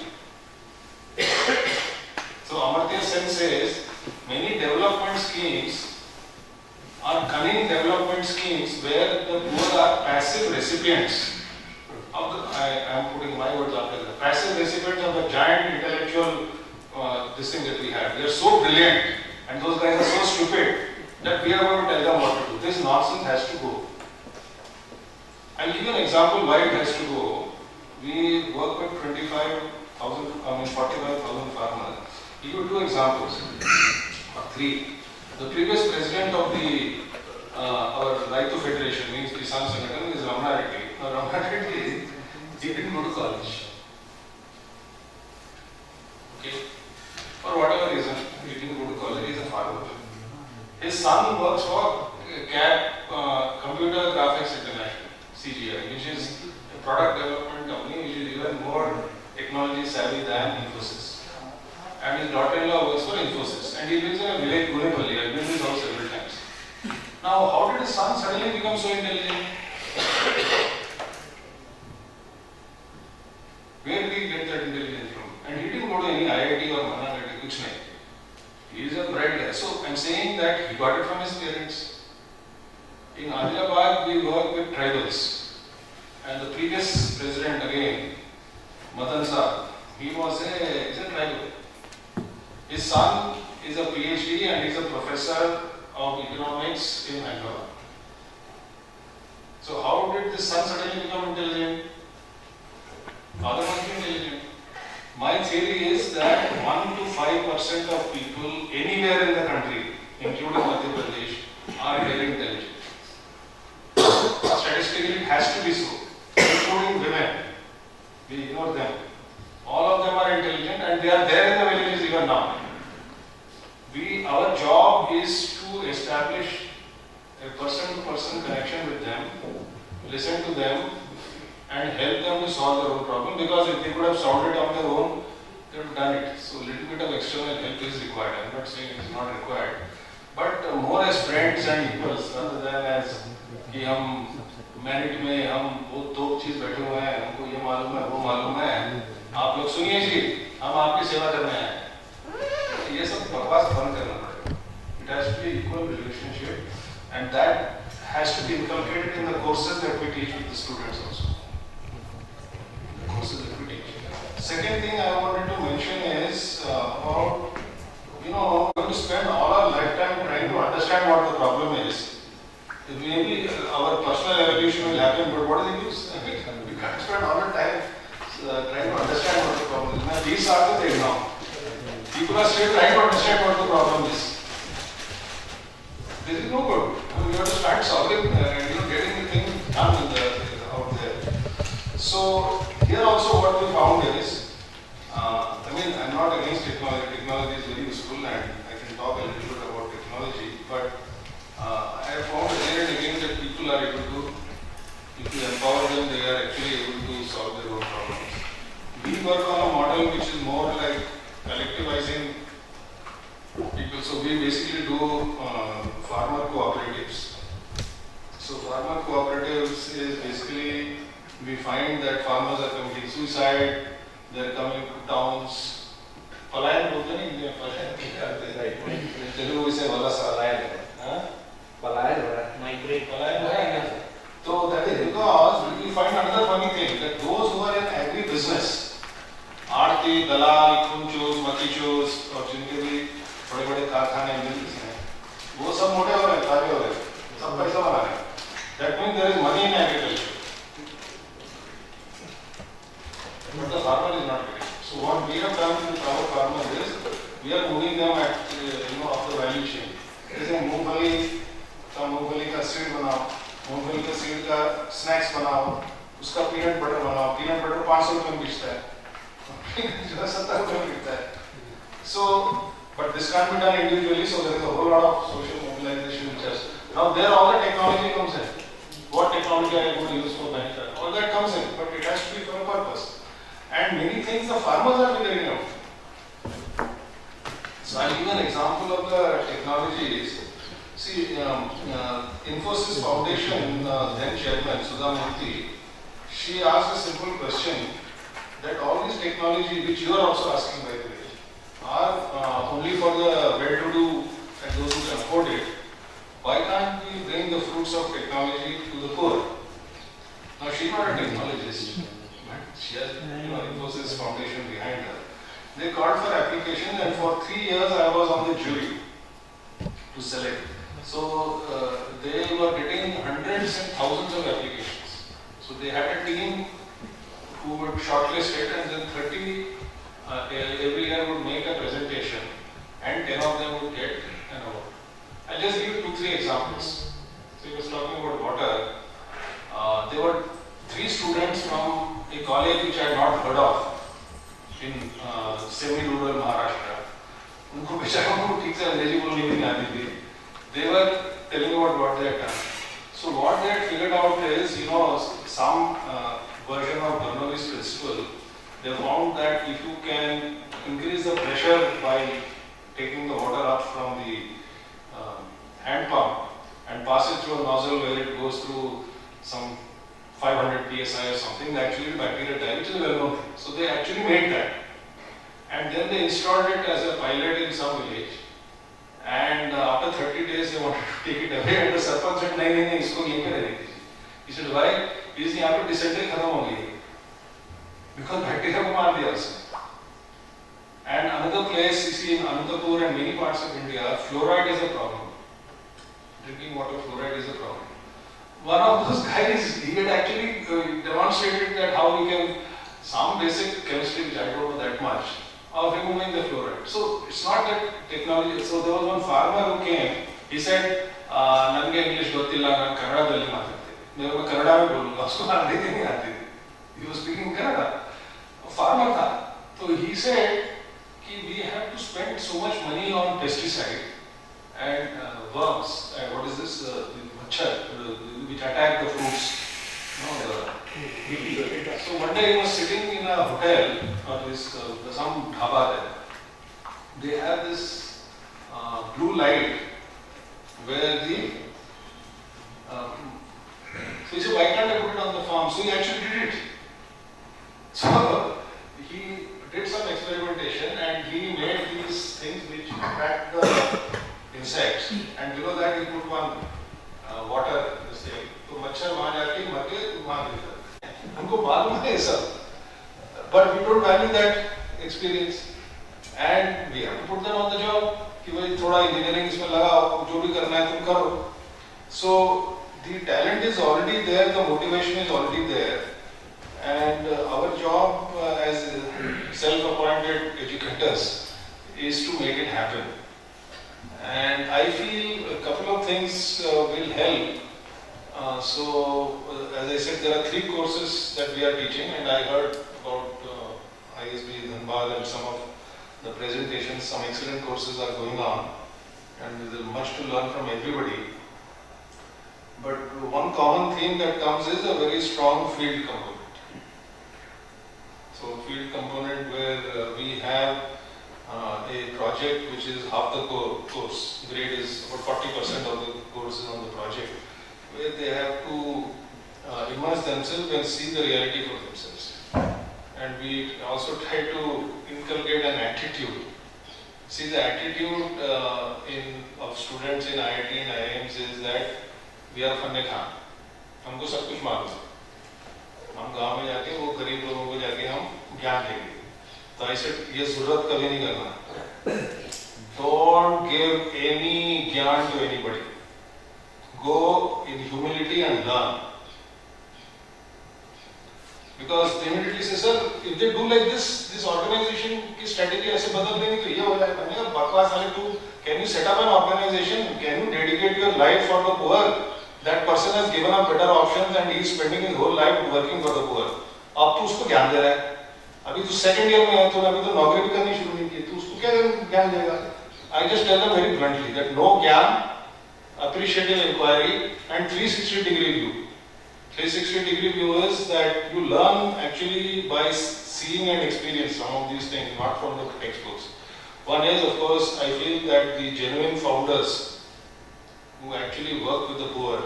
So Amartya Sen says, many development schemes are cunning development schemes where the poor are passive recipients of the, I am putting my words after that, passive recipients of the giant intellectual this thing that we have. They are so brilliant and those guys are so stupid that we are going to tell them what to do. This nonsense has to go. I'll give you an example why it has to go. We work with 45,000 farmers. Give you two examples, or three. The previous president of the our Raitu Federation, means Kisan Sangathan, is Ramana Reddy. Now Ramana Reddy, he didn't go to college. Okay, for whatever reason, he didn't go to college. He is a farmer. His son works for CAD, Computer Graphics International, CGI, which is a product development company which is even more technology savvy than Infosys. And his daughter-in-law works for Infosys. And he lives in a village, Gunepalli. I've been to his house several times. Now, how did his son suddenly become so intelligent? Where did he get that intelligence from? And he didn't go to any IIT or Management, kuch nahi. He is a bright guy. So, I'm saying that he got it from his parents. In Adilabad, we work with tribals. And the previous president again, Madan Saab, he's a tribal. His son is a PhD and he's a professor of economics in Hyderabad. So how did this son suddenly become intelligent? Father must be intelligent. My theory is that 1 to 5% of people anywhere in the country, including Madhya Pradesh, are very intelligent. Statistically, it has to be so, including women. We ignore them. All of them are intelligent and they are there in the villages even now. Our job is to establish a person-to-person connection with them, listen to them and help them to solve their own problem, because if they could have solved it on their own, they would have done it. So a little bit of external help is required. I am not saying it is not required, but more as friends and equals rather than as कि हम merit में हम वो दो चीज बैठे हुए हैं, हमको ये मालूम है वो मालूम है, आप लोग सुनिए जी, हम आपकी सेवा करने आए हैं. ये सब बकवास बंद करना पड़ेगा. It has to be equal relationship and that has to be inculcated in the courses that we teach with the students also. The courses that we teach. Second thing I wanted to mention is about, we're going to spend all our lifetime trying to understand what the problem is. Maybe our personal evolution will happen, but what is the use? We can't spend all our time trying to understand what the problem is. Now, these are the things now. People are still trying to understand what the problem is. farmer cooperatives. So farmer cooperatives is basically, we find that farmers are committing suicide, they are coming to towns. पलायन बोलते नहीं India पलायन क्या करते हैं तेलुगु इसे वाला पलायन हाँ पलायन हो रहा है माइग्रेट पलायन हो रहा है तो that is because we find another funny thing that those who are in agri business आड़ती दलाल खुंचोस मकीचोस और जिनके भी बड़े-बड़े कारखाने मिलते हैं वो सब मोटे हो रहे हैं ताजे हो रहे हैं सब पैसा बना रहे हैं that means there is money in agriculture but the farmer is not getting. So what we have done with our farmers is we are moving them at up the value chain. जैसे मूंगफली का seed बनाओ, मूंगफली का seed का snacks बनाओ, उसका peanut butter बनाओ, पीनट बटर 500 रुपए में बिकता है, जो 70 रुपए में बिकता है. So, but this can't be done individually. So there is a whole lot of social mobilization which has. Now there all the technology comes in. What technology are you going to use for benefit? All that comes in, but it has to be for a purpose. And many things the farmers are figuring out. So I'll give an example of the technologies. See, Infosys Foundation, then chairman Sudha Murthy, she asked a simple question that all these technology which you are also asking by the way, are only for the well-to-do and those who can afford it. Why can't we bring the fruits of technology to the poor? Now she is not a technologist. She has, Infosys Foundation behind her. They called for application, and for 3 years I was on the jury to select. So they were getting hundreds and thousands of applications. So they had a team who would shortlist it, and then 30 every year would make a presentation, and 10 of them would get an award. I'll just give you 2-3 examples. So he was talking about water. There were 3 students from a college which I had not heard of in semi-rural Maharashtra. उनको बेचारों को ठीक से अंग्रेजी बोलनी नहीं आती थी. They were telling about what they had done. So what they had figured out is, some version of Bernoulli's principle. They found that if you can increase the pressure by taking the water up from the hand pump and pass it through a nozzle where it goes through some 500 psi or something, actually bacteria die, which is a well-known thing. So they actually made that. And then they installed it as a pilot in some village. And after 30 days, they wanted to take it away. And the sarpanch said, "No, isko yahin pe rehne dijiye." He said, "Why? Because यहाँ पे dysentery खत्म हो गई. Because bacteria को मार दिया उसने." And another place, you see in Anantapur and many parts of India, fluoride is a problem. Drinking water fluoride is a problem. One of those guys, he had actually demonstrated that how we can, some basic chemistry which I don't know that much, of removing the fluoride. So it's not that technology. So there was one farmer who came, he said, "Nange English gottilla, nan Kannada dalli maatadte." मैं कन्नड़ा में बोलूँगा, उसको अंग्रेजी नहीं आती थी. He was speaking Kannada. A farmer था. So he said कि we have to spend so much money on pesticide and worms and what is this machhar which attack the fruits. So one day he was sitting in a hotel or this some dhaba there. They have this blue light where the so he said, "Why can't I put it on the farm?" So he actually did it. So he did some experimentation and he made these things which attract the insects, and below that he put one water this thing. तो मच्छर वहाँ जाके मर के मार देता है. हमको मालूम है सब, but we don't value that experience, and we have to put them on the job. कि भाई थोड़ा engineering इसमें लगाओ, जो भी करना है तुम करो. So the talent is already there, the motivation is already there, and our job as self-appointed educators is to make it happen. And I feel a couple of things will help. As I said, there are 3 courses that we are teaching, and I heard about ISB, Dhanbad, and some of the presentations. Some excellent courses are going on, and there is much to learn from everybody. But one common theme that comes is a very strong field component. So field component where we have a project which is half the course. Grade is about 40% of the course is on the project, where they have to immerse themselves and see the reality for themselves. And we also try to inculcate an attitude. See, the attitude of students in IIT and IIMs is that we are फन्ने Khan, हमको सब कुछ मालूम है, हम गांव में जाके वो गरीब लोगों को जाके हम ज्ञान देंगे। तो ऐसे ये जरूरत कभी नहीं करना। Don't give any ज्ञान to anybody. Go in humility and learn. Because they immediately say, sir, if they do like this organization की strategy ऐसे बदल देंगे तो ये हो जाएगा। मैंने कहा बकवास वाले तू, can you set up an organization? Can you dedicate your life for the poor? That person has given up better options and he is spending his whole life working for the poor. अब तू उसको ज्ञान दे रहा है। अभी तू second year में है, तूने अभी तो नौकरी भी करनी शुरू नहीं की, तू उसको क्या ज्ञान देगा? I just tell them very bluntly that no ज्ञान, appreciative inquiry and 360-degree view. 360-degree view is that you learn actually by seeing and experience some of these things, not from the textbooks. One is, of course, I feel that the genuine founders who actually work with the poor,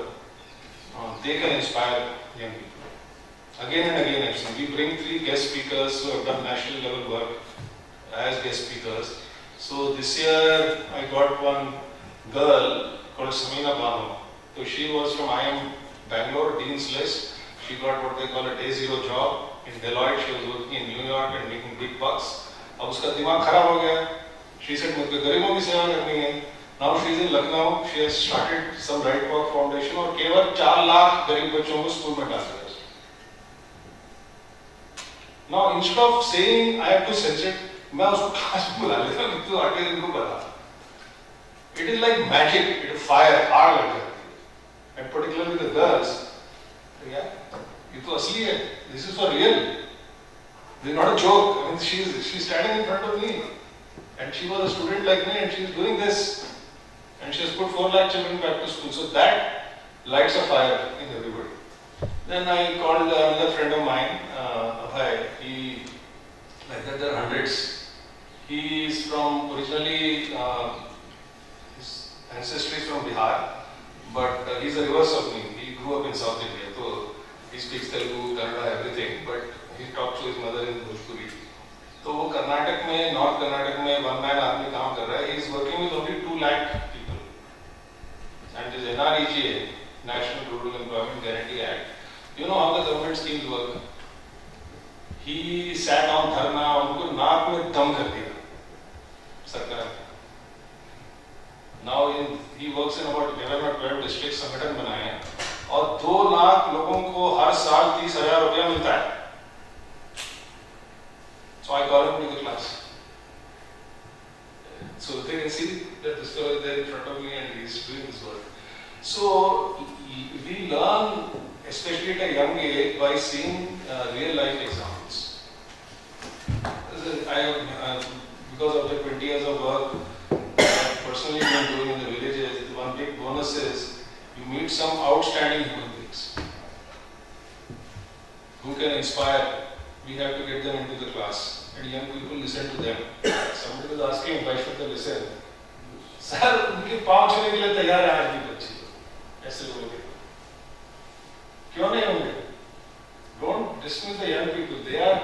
they can inspire young people. Again and again, I've seen. We bring 3 guest speakers who have done national level work as guest speakers. So this year, I got one girl called Samina Bano. So she was from IIM Bangalore, Dean's List. She got what they call a day zero job in Deloitte. She was working in New York and making big bucks. अब उसका दिमाग खराब हो गया. She said मुझे गरीबों की सेवा करनी है. Now she is in Lucknow. She has started some Right Work Foundation और केवल 4 लाख गरीब बच्चों को स्कूल में डाल रहा है. Now instead of saying I have to sense it, मैं उसको क्लास में बुला लेता हूँ. तू आके इनको बता. It is like magic. It is fire, आग लग जाती है. And particularly the girls, yeah, ये तो असली है. This is for real. This is not a joke. I mean, she's standing in front of me, and she was a student like me, and she's doing this, and she has put 4 lakh children back to school. So that lights a fire in everybody. Then I called another friend of mine, Abhay. He, like that, there are hundreds. He is from originally his ancestry is from Bihar. But he's the reverse of me. He grew up in South India, so he speaks Telugu, Kannada, everything. But he talks to his mother in Bhojpuri. So वो कर्नाटक में, north Karnataka में one-man army काम कर रहा है. He is working with only 2 lakh people. And this NREGA, National Rural Employment Guarantee Act. You know how the government schemes work. He sat on धरना, उनको नाक में दम कर दिया सरकार. Now he works in about 11 or 12 districts. संगठन बनाए हैं और 2 लाख लोगों को हर साल 30,000 रुपया मिलता है. So I call him to the class. So they can see that the story there in front of me and he is doing his work. So we learn, especially at a young age, by seeing real life examples. I have, because of the 20 years of work personally been doing in the villages, one big bonus is you meet some outstanding human beings who can inspire. We have to get them into the class and young people listen to them. Somebody was asking why should they listen? Sir, उनके पाँव छूने के लिए तैयार है आज भी बच्चे. ऐसे लोगों के क्यों नहीं होंगे? Don't dismiss the young people. They are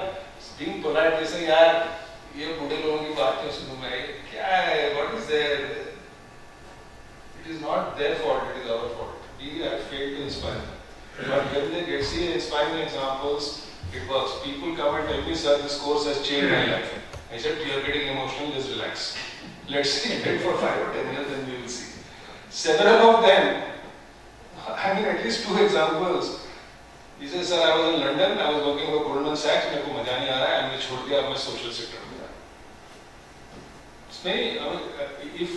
being polite. They say यार ये बूढ़े लोगों की बात क्यों सुनूं मैं? क्या है? What is there? It is not their fault. It is our fault. We have failed to inspire. But when they see inspiring examples, it works. People come and tell me, sir, this course has changed my life. I said, you are getting emotional. Just relax. Let's see it for 5 or 10 years, then we will see. Several of them. I mean, at least 2 examples. He says, sir, I was in London. I was working for Goldman Sachs. मेरे को मजा नहीं आ रहा है. मैंने छोड़ दिया अपने social sector में. If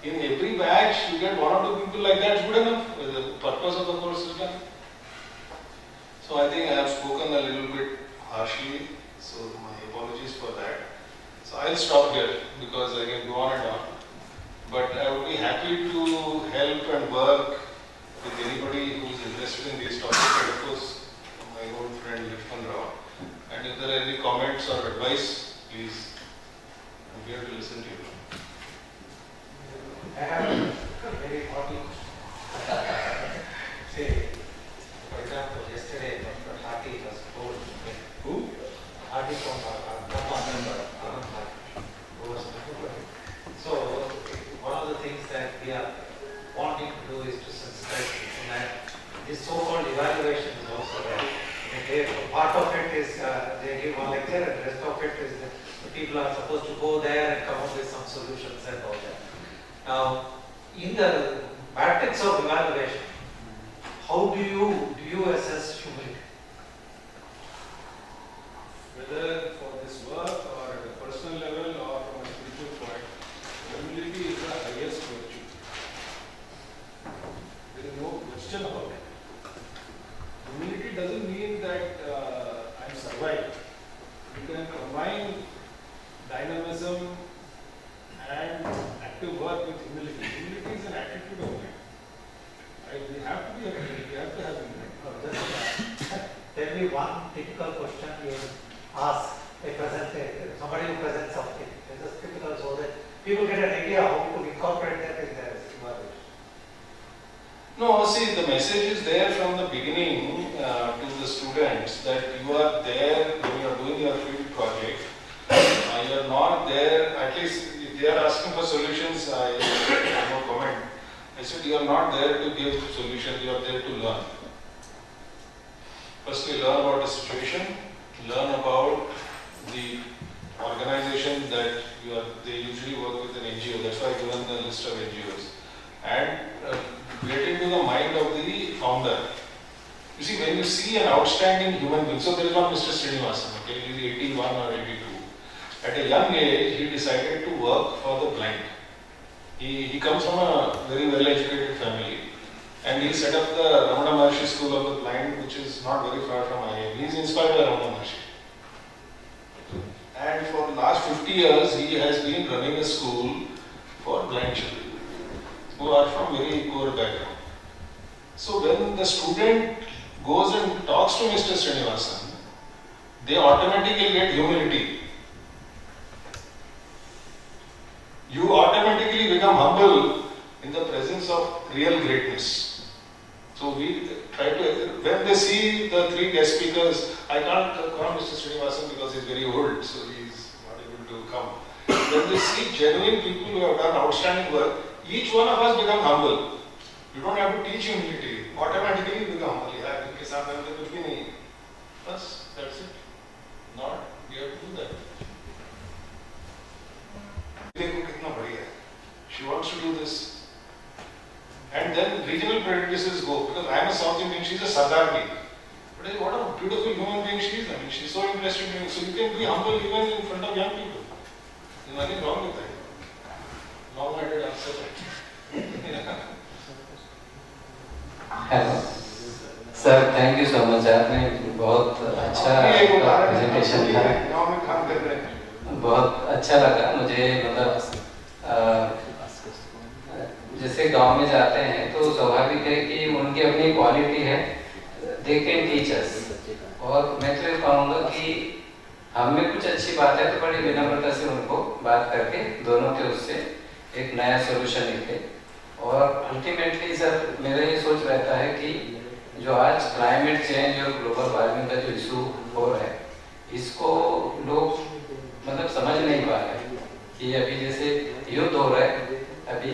in every batch you get 1 or 2 people like that, it's good enough. The purpose of the course is done. So I think I have spoken a little bit harshly. So my apologies for that. So I'll stop here because I can go on and on. But I would be happy to help and work with anybody who is interested in these topics. And of course, my old friend Lakshman Rao. And if there are any comments or advice, please I'm here to listen to you. I have a very naughty question. Say, for example, yesterday Dr. Hati was told, Who? Hati from So, one of the things that we are wanting to do is to sensitize people that this so-called evaluation is also there. Part of it is they give one lecture, and the rest of it is the people are supposed to go there and come up with some solutions and all that. Now, in the matrix of evaluation, how do you assess humility? Whether for this work or at a personal level or from a spiritual point, humility is the highest virtue. There is no question about it. Humility doesn't mean that I'm survived. You can combine dynamism and active work with humility. Humility is an attitude of mind. We have to be humble. We have to have humility. Just tell me one typical question you ask a presenter, somebody who presents something. It's just typical so that people get an idea how to incorporate that in their evaluation. No, see, the message is there from the beginning to the students that you are there when you are doing your field project. You are not there, at least if they are asking for solutions, I have no comment. I said you are not there to give solutions, you are there to learn. Firstly, learn about the situation, learn about the organization that they usually work with an NGO. That's why I given the list of NGOs. And get into the mind of the founder. You see, when you see an outstanding human being, so there is one Mr. Srinivasan, okay, he is 81 or 82. At a young age, he decided to work for the blind. He comes from a very well-educated family, and he set up the Ramana Maharshi School of the Blind, which is not very far from IIT. He is inspired by Ramana Maharshi. And for the last 50 years, he has been running a school for blind children who are from very poor background. So when the student goes and talks to Mr. Srinivasan, they automatically get humility. You automatically become humble in the presence of real greatness. So we try to, when they see the three guest speakers, I can't call Mr. Srinivasan because he's very old, so he's not able to come. When they see genuine people who have done outstanding work, each one of us become humble. You don't have to teach humility. Automatically you become humble. Yeah, इनके साथ में तो कुछ भी नहीं. Bas, that's it. Not, we have to do that. देखो कितना बढ़िया है. She wants to do this. And then regional prejudices go. Because I am a South Indian, she's a Sardarji. But what a beautiful human being she is. I mean, she's so interested in you. So you can be humble even in front of young people. There's nothing wrong with that. Long-minded answer. Hello sir, thank you so much. आपने बहुत अच्छा presentation था, बहुत अच्छा लगा मुझे. मतलब जैसे गांव में जाते हैं तो स्वाभाविक है कि उनकी अपनी क्वालिटी है, दे कैन टीच अस. और मैं तो ये कहूँगा कि हम में कुछ अच्छी बात है तो बड़ी विनम्रता से उनको बात करके दोनों के उससे एक नया सोल्यूशन निकले. और अल्टीमेटली सर मेरा ये सोच रहता है कि जो आज क्लाइमेट चेंज और ग्लोबल वार्मिंग का जो इशू हो रहा है, इसको लोग मतलब समझ नहीं पा रहे कि अभी जैसे युद्ध हो रहा है अभी,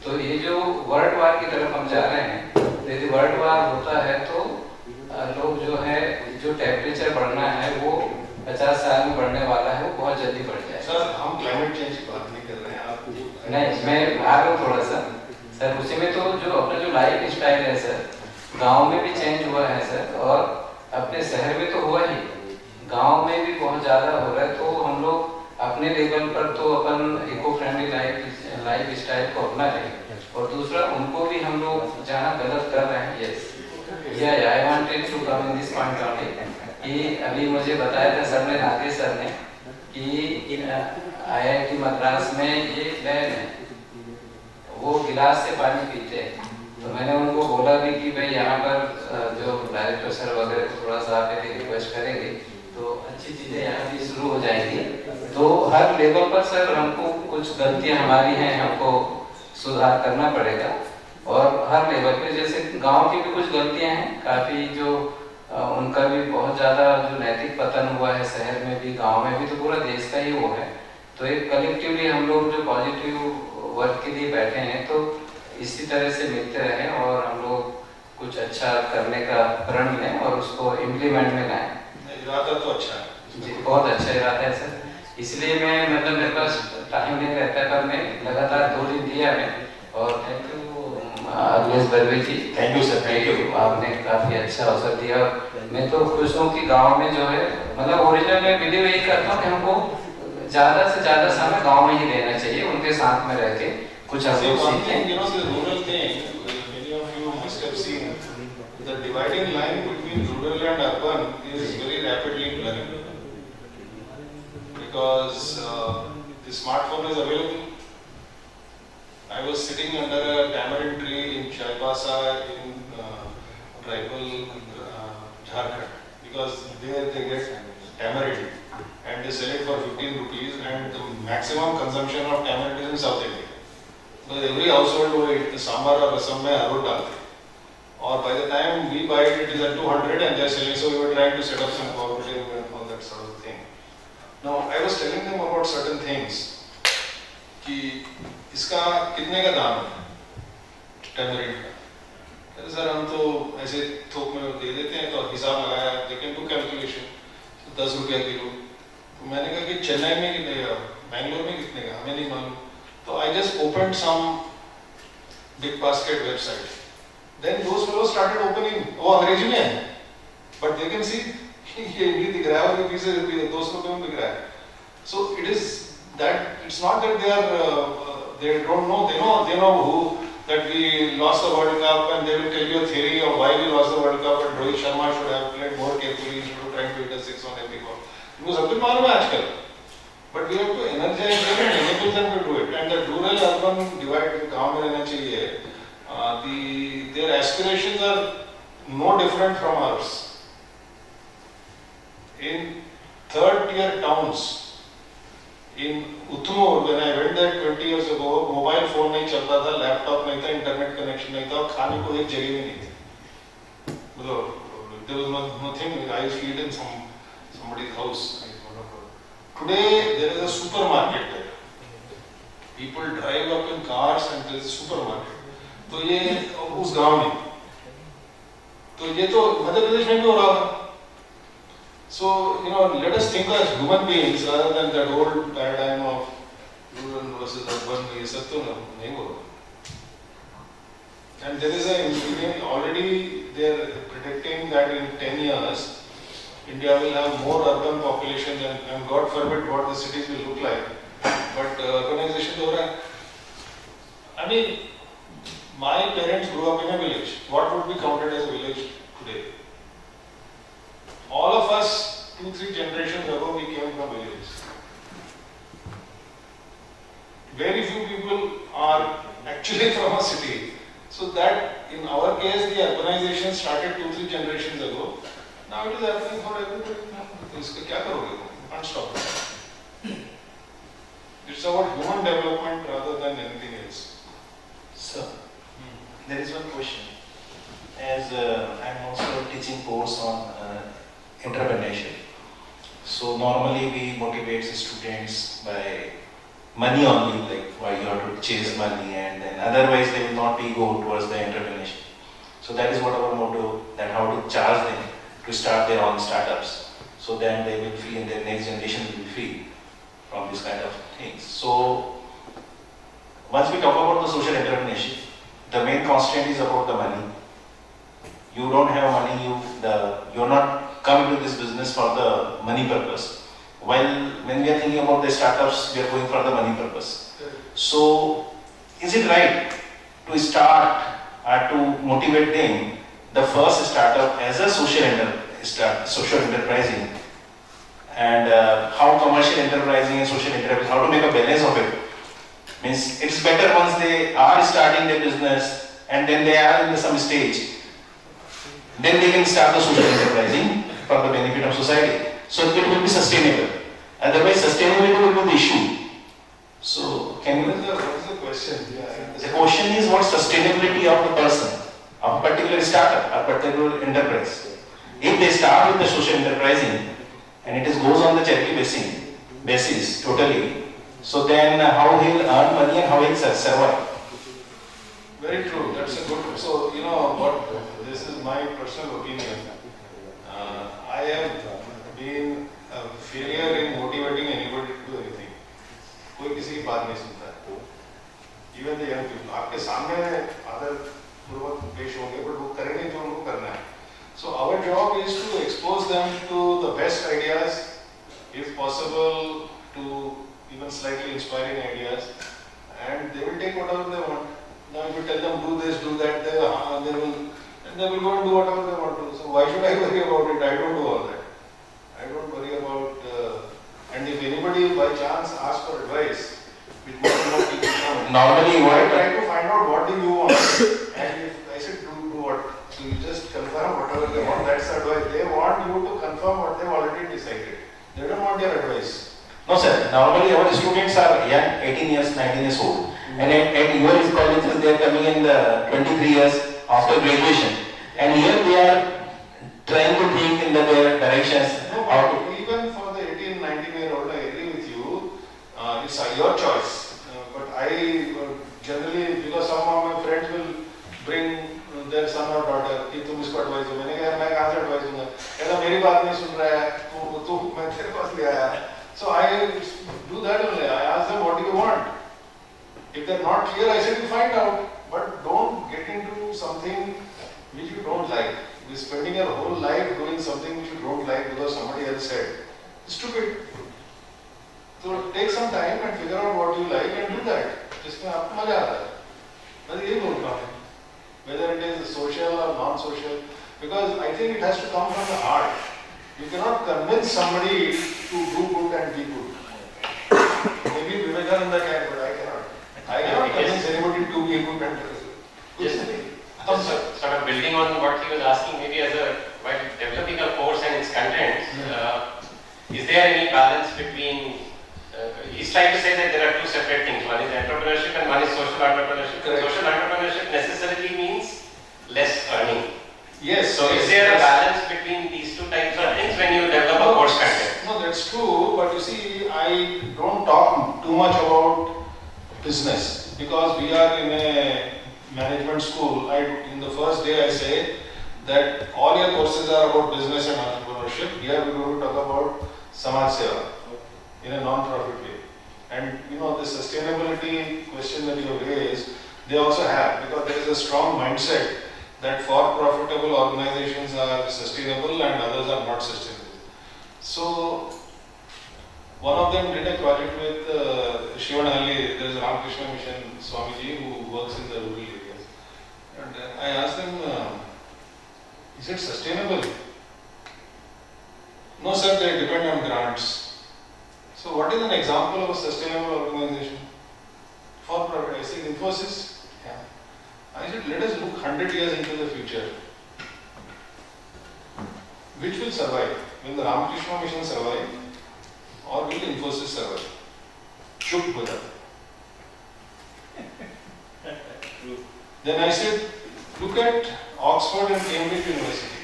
तो ये जो वर्ल्ड वार की तरफ हम जा रहे हैं, तो यदि वर्ल्ड वार होता है तो लोग जो है जो टेम्परेचर बढ़ना है वो 50 साल में बढ़ने वाला है, वो बहुत जल्दी बढ़ जाए. सर हम क्लाइमेट चेंज की बात नहीं कर रहे हैं, आप नहीं, मैं आ रहा हूँ थोड़ा सा सर. उसी में तो जो अपना जो लाइफ स्टाइल है सर, गांव में भी चेंज हुआ है सर, और अपने शहर में तो हुआ ही, गांव में भी बहुत ज़्यादा हो रहा है. तो हम लोग अपने लेवल पर तो अपन इको फ्रेंडली लाइफ स्टाइल को अपना रहे, और दूसरा उनको भी हम लोग जहाँ गलत कर रहे हैं. Yes, I wanted to come in this point only कि अभी मुझे बताया था सर ने, नागेश सर ने, कि IIT मद्रास में ये लैब है, वो गिलास से पानी पीते हैं. तो मैंने उनको बोला भी कि भाई यहाँ पर जो डायरेक्टर सर वगैरह को थोड़ा सा आप यदि रिक्वेस्ट करेंगे तो अच्छी चीज़ें यहाँ भी शुरू हो जाएंगी. तो हर लेवल पर सर हमको कुछ गलतियां हमारी हैं, हमको सुधार करना पड़ेगा। और हर लेवल पे जैसे गांव की भी कुछ गलतियां हैं काफ़ी, जो उनका भी बहुत ज़्यादा जो नैतिक पतन हुआ है शहर में भी गांव में भी, तो पूरा देश का ही वो है। तो एक कलेक्टिवली हम लोग जो पॉजिटिव वर्क के लिए बैठे हैं, तो इसी तरह से मिलते रहें और हम लोग कुछ अच्छा करने का प्रण लें और उसको इम्प्लीमेंट में लाएं। इरादा तो अच्छा है जी, बहुत अच्छा इरादा है सर। इसलिए मैं मतलब मेरे पास टाइम नहीं रहता है, पर मैं लगातार 2 दिन दिया मैं। और thank you Akhilesh Barve ji, thank you sir, thank you, आपने काफ़ी अच्छा अवसर दिया। मैं तो खुश हूँ कि गांव में जो है, मतलब ओरिजिनल मैं बिलीव यही करता हूँ कि हमको ज़्यादा से ज़्यादा समय गांव में ही देना चाहिए, उनके साथ में रह के कुछ हम लोग सीखें। You know, the rural thing, many of you must have seen, the dividing line between rural and urban is very rapidly blurring. Because the smartphone is available. I was sitting under a tamarind tree in Chaipasa in tribal Jharkhand, because there they get tamarind and they sell it for 15 rupees, and the maximum consumption of tamarind is in South India. So every household will eat the sambar or rasam mein arrow dalte. Or by the time we buy it, it is at 200 and they are selling. So we were trying to set up some cooperative and all that sort of thing. Now I was telling them about certain things. कि इसका कितने का दाम है tamarind का? कहते sir हम तो ऐसे थोक में दे देते हैं, तो हिसाब लगाया, they can do calculation, तो 10 रुपया किलो। तो मैंने कहा कि चेन्नई में कितने का, बैंगलोर में कितने का, हमें नहीं मालूम। So I just opened some big basket website. Then those fellows started opening. वो अंग्रेजी में है, but they can see ये इंग्लिश दिख रहा है और ये 20 रुपये 200 रुपये में दिख रहा है. So it is that it's not that they don't know. They know who that we lost the World Cup, and they will tell you a theory of why we lost the World Cup. And Rohit Sharma should have played more carefully instead of trying to hit a 6 on every ball. इनको सब कुछ मालूम है आजकल. But we have to energize them and enable them to do it. And the rural-urban divide गांव में रहना चाहिए. Their aspirations are no different from ours. In third-tier towns, in Uttumur, when I went there 20 years ago, mobile phone नहीं चलता था, laptop नहीं था, internet connection नहीं था, खाने को एक जगह भी नहीं थी. मतलब there was nothing. I used to eat in somebody's house. Today there is a supermarket there. People drive up in cars and there is a supermarket. तो ये उस गांव में, तो ये तो मध्य प्रदेश में भी हो रहा है. So let us think as human beings rather than that old paradigm of rural versus urban. ये सब तो नहीं हो रहा. And there is already they are predicting that in 10 years India will have more urban population than, and God forbid what the cities will look like. But urbanization हो रहा है. I mean, my parents grew up in a village. What would be counted as a village today? All of us, 2-3 generations ago, we came from villages. Very few people are actually from a city. So that in our case, the urbanization started 2-3 generations ago. Now it is happening for everybody. इसका क्या करोगे? Can't stop it. It's about human development rather than anything else. Sir, there is one question. As I am also teaching course on entrepreneurship. So normally we motivate students by money only, like why you have to chase money, and then otherwise they will not be go towards the entrepreneurship. So that is what our motto, that how to charge them to start their own startups. So then they will free, and their next generation will be free from this kind of things. So once we talk about the social entrepreneurship, the main constraint is about the money. You don't have money, you're not coming to this business for the money purpose. While when we are thinking about the startups, we are going for the money purpose. So is it right to start or to motivate them the first startup as a social enterprising, and how commercial enterprising and social enterprise, how to make a balance of it? Means it's better once they are starting their business and then they are in some stage, then they can start the social enterprising for the benefit of society. So it will be sustainable. Otherwise, sustainability will be the issue. So, can you? What is the question? The question is what sustainability of the person, of a particular startup, a particular enterprise. If they start with the social enterprising and it goes on the charity basis totally, so then how he'll earn money and how he'll survive. Very true. That's a good. So you know what? This is my personal opinion. I have been a failure in motivating anybody to do anything. कोई किसी की बात नहीं सुनता है. Even the young people. आपके सामने आदर पूर्वक पेश होंगे, but वो करेंगे जो उनको करना है. So our job is to expose them to the best ideas, if possible, to even slightly inspiring ideas, and they will take whatever they want. Now if you tell them do this, do that, they will go and do whatever they want to. So why should I worry about it? I don't do all that. I don't worry about. And if anybody by chance asks for advice, with more and more people come. Normally, I try to find out what do you want, and if I said do what, so you just confirm whatever they want. That's advice. They want you to confirm what they've already decided. They don't want your advice. No sir, normally our students are young, 18 years, 19 years old. And at your colleges they are coming in the 23 years after graduation. And here they are trying to think in their directions. No, even for the 18, 19-year-old, I agree with you. It's your choice. But I generally, because some of my friends will bring their son or daughter, कि तुम इसको advice दो. मैंने कहा मैं कहाँ से advice दूँगा? कहता मेरी बात नहीं सुन रहा है. तू मैं तेरे पास ले आया. So I do that only. I ask them what do you want. If they're not clear, I say you find out. But don't get into something which you don't like. You're spending your whole life doing something which you don't like because somebody else said. It's stupid. So take some time and figure out what you like and do that. जिसमें आपको मजा आता है. बस यही बोलता हूँ. Whether it is social or non-social, because I think it has to come from the heart. You cannot convince somebody to do good and be good. Maybe Vivekananda can, but I cannot. I cannot convince anybody to be good and be good. Just sort of building on what he was asking, maybe as while developing a course and its contents, is there any balance between? He's trying to say that there are two separate things. One is entrepreneurship and one is social entrepreneurship. Correct. Social entrepreneurship necessarily means less earning. Yes. So is there a balance between these two types of things when you develop a course content? No, that's true. But you see, I don't talk too much about business because we are in a management school. In the first day I say that all your courses are about business and entrepreneurship. Here we are going to talk about Samaj Seva in a non-profit way. And you know the sustainability question that you raised, they also have, because there is a strong mindset that for profitable organizations are sustainable and others are not sustainable. So one of them did a project with Shivanahalli. There is a Ramakrishna Mission Swamiji who works in the rural areas. And I asked them, is it sustainable? No sir, they depend on grants. So what is an example of a sustainable organization? For profit, I said Infosys. Yeah. I said let us look 100 years into the future. Which will survive? Will the Ramakrishna Mission survive? Or will Infosys survive? Shook with that. Then I said, look at Oxford and Cambridge University.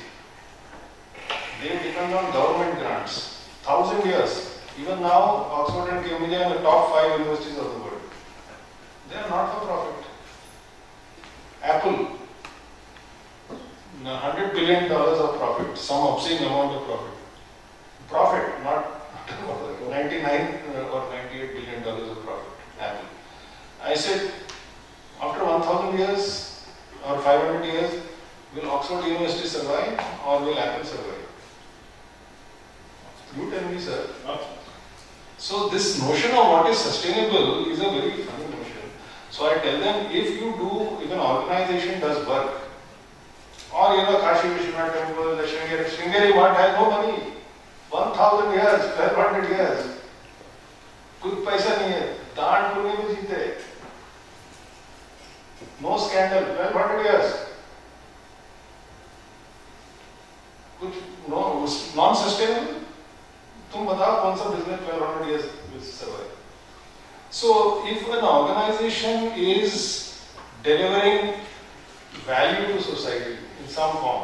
They depend on government grants. 1,000 years. Even now, Oxford and Cambridge are in the top 5 universities of the world. They are not for profit. Apple, $100 billion of profit, some obscene amount of profit. Profit, not 99 or $98 billion of profit. Apple. I said, after 1,000 years or 500 years, will Oxford University survive or will Apple survive? You tell me, sir. So this notion of what is sustainable is a very funny notion. So I tell them, if an organization does work, or Kashi Vishwanath Temple, the Sringeri Math has no money. 1,000 years, 1,200 years. कुछ पैसा नहीं है, दान पुण्य में जीते. No scandal, 1,200 years. कुछ non-sustainable. तुम बताओ कौन सा business 1200 years will survive. So if an organization is delivering value to society in some form,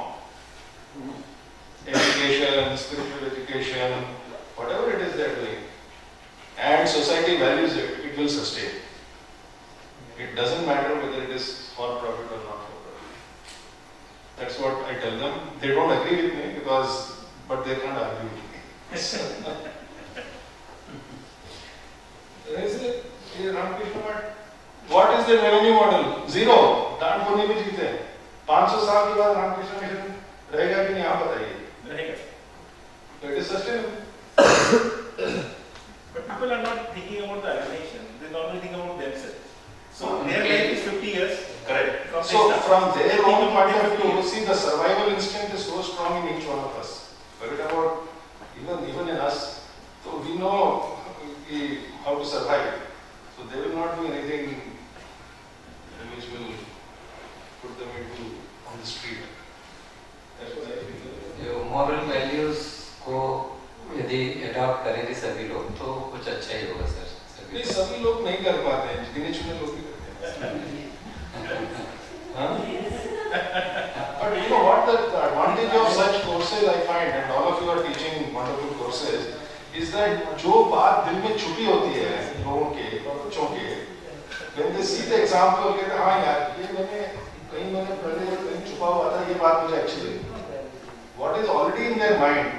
education, spiritual education, whatever it is they are doing, and society values it, it will sustain. It doesn't matter whether it is for profit or not for profit. That's what I tell them. They don't agree with me but they can't argue with me. What is the revenue model? Zero. दान पुण्य भी जीते हैं. 500 साल के बाद Ramakrishna mission रहेगा कि नहीं आप बताइए. रहेगा. So it is sustainable. But people are not thinking about the organization. They normally think about themselves. So their life is 50 years. Correct. From So this from they their think own about point of 50 view, years. see the survival instinct is so strong in each one of us. Forget about even in us. So we know how to survive. So they will not do anything which will put them on the street. That's what I feel. जो moral values को यदि adopt करेंगे सभी लोग तो कुछ अच्छा ही होगा सर. नहीं सभी लोग नहीं कर पाते हैं, गिने चुने लोग भी करते हैं. But you know what the advantage of such courses I find, and all of you are teaching wonderful courses, is that जो बात दिल में छुपी होती है लोगों के और बच्चों के, when they see the example, कहते हाँ यार ये मैंने पहले कहीं छुपा हुआ था, ये बात मुझे अच्छी लगी. What is already in their mind,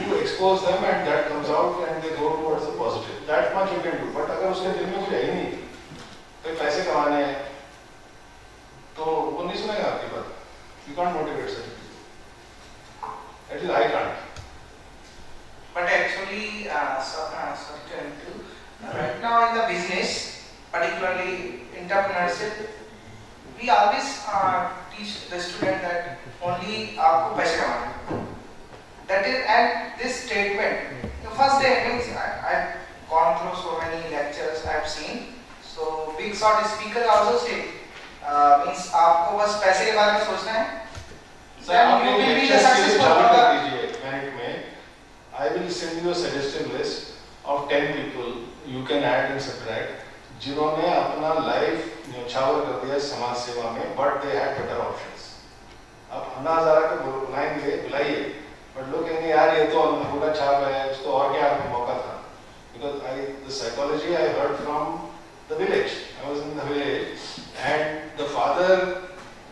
you expose them and that comes out and they go towards the positive. That much you can do. But अगर उसके दिल में कुछ है ही नहीं, कोई पैसे कमाने हैं, तो वो नहीं सुनेगा आपकी बात. You can't motivate such people. At least I can't. But actually, right now in the business, particularly entrepreneurship, we always teach the student that only आपको पैसे कमाने. That is, and this statement, the first day means I've gone through so many lectures I've seen. So big shot speaker also say means आपको बस पैसे के बारे में सोचना है. Then you will be the successful. I will send you a suggestion list of 10 people you can add and subtract जिन्होंने अपना लाइफ न्यौछावर कर दिया समाज सेवा में, but they had better options. आप अन्ना हजारा को बुलाइए, but लोग कहेंगे यार ये तो पूरा छाप है, उसको और क्या आपको मौका था. Because the psychology I heard from the village. I was in the village and the father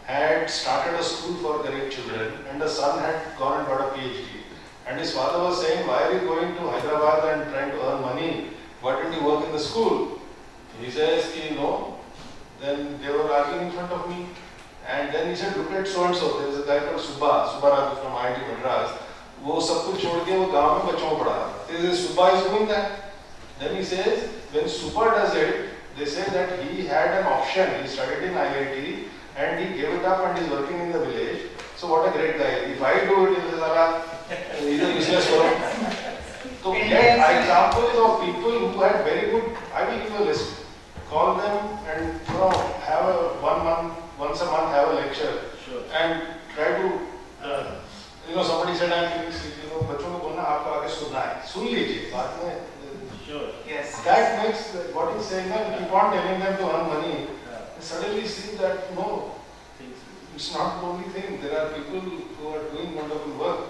had started a school for Garib children and the son had gone and got a PhD. And his father was saying, why are you going to Hyderabad and trying to earn money? Why don't you work in the school? He says, no. Then they were arguing in front of me. And then he said, look at so and so. There was a guy called Subba Raju from IIT Madras. वो सब कुछ छोड़ के वो गांव में बच्चों को पढ़ा रहा था. He says, Subba is doing that. Then he says, when Subba does it, they say that he had an option. He studied in IIT and he gave it up and he's working in the village. So what a great guy. If I do it, he's a useless fellow. So get examples of people who had very good, I will give you a list. Call them and have once a month have a lecture. Sure. And try to somebody said I'm giving sleep, बच्चों को बोलना आपको आगे सुनना है, सुन लीजिए बाद में. Sure. Yes. That makes what he's saying now, keep on telling them to earn money. And suddenly see that no, it's not the only thing. There are people who are doing wonderful work.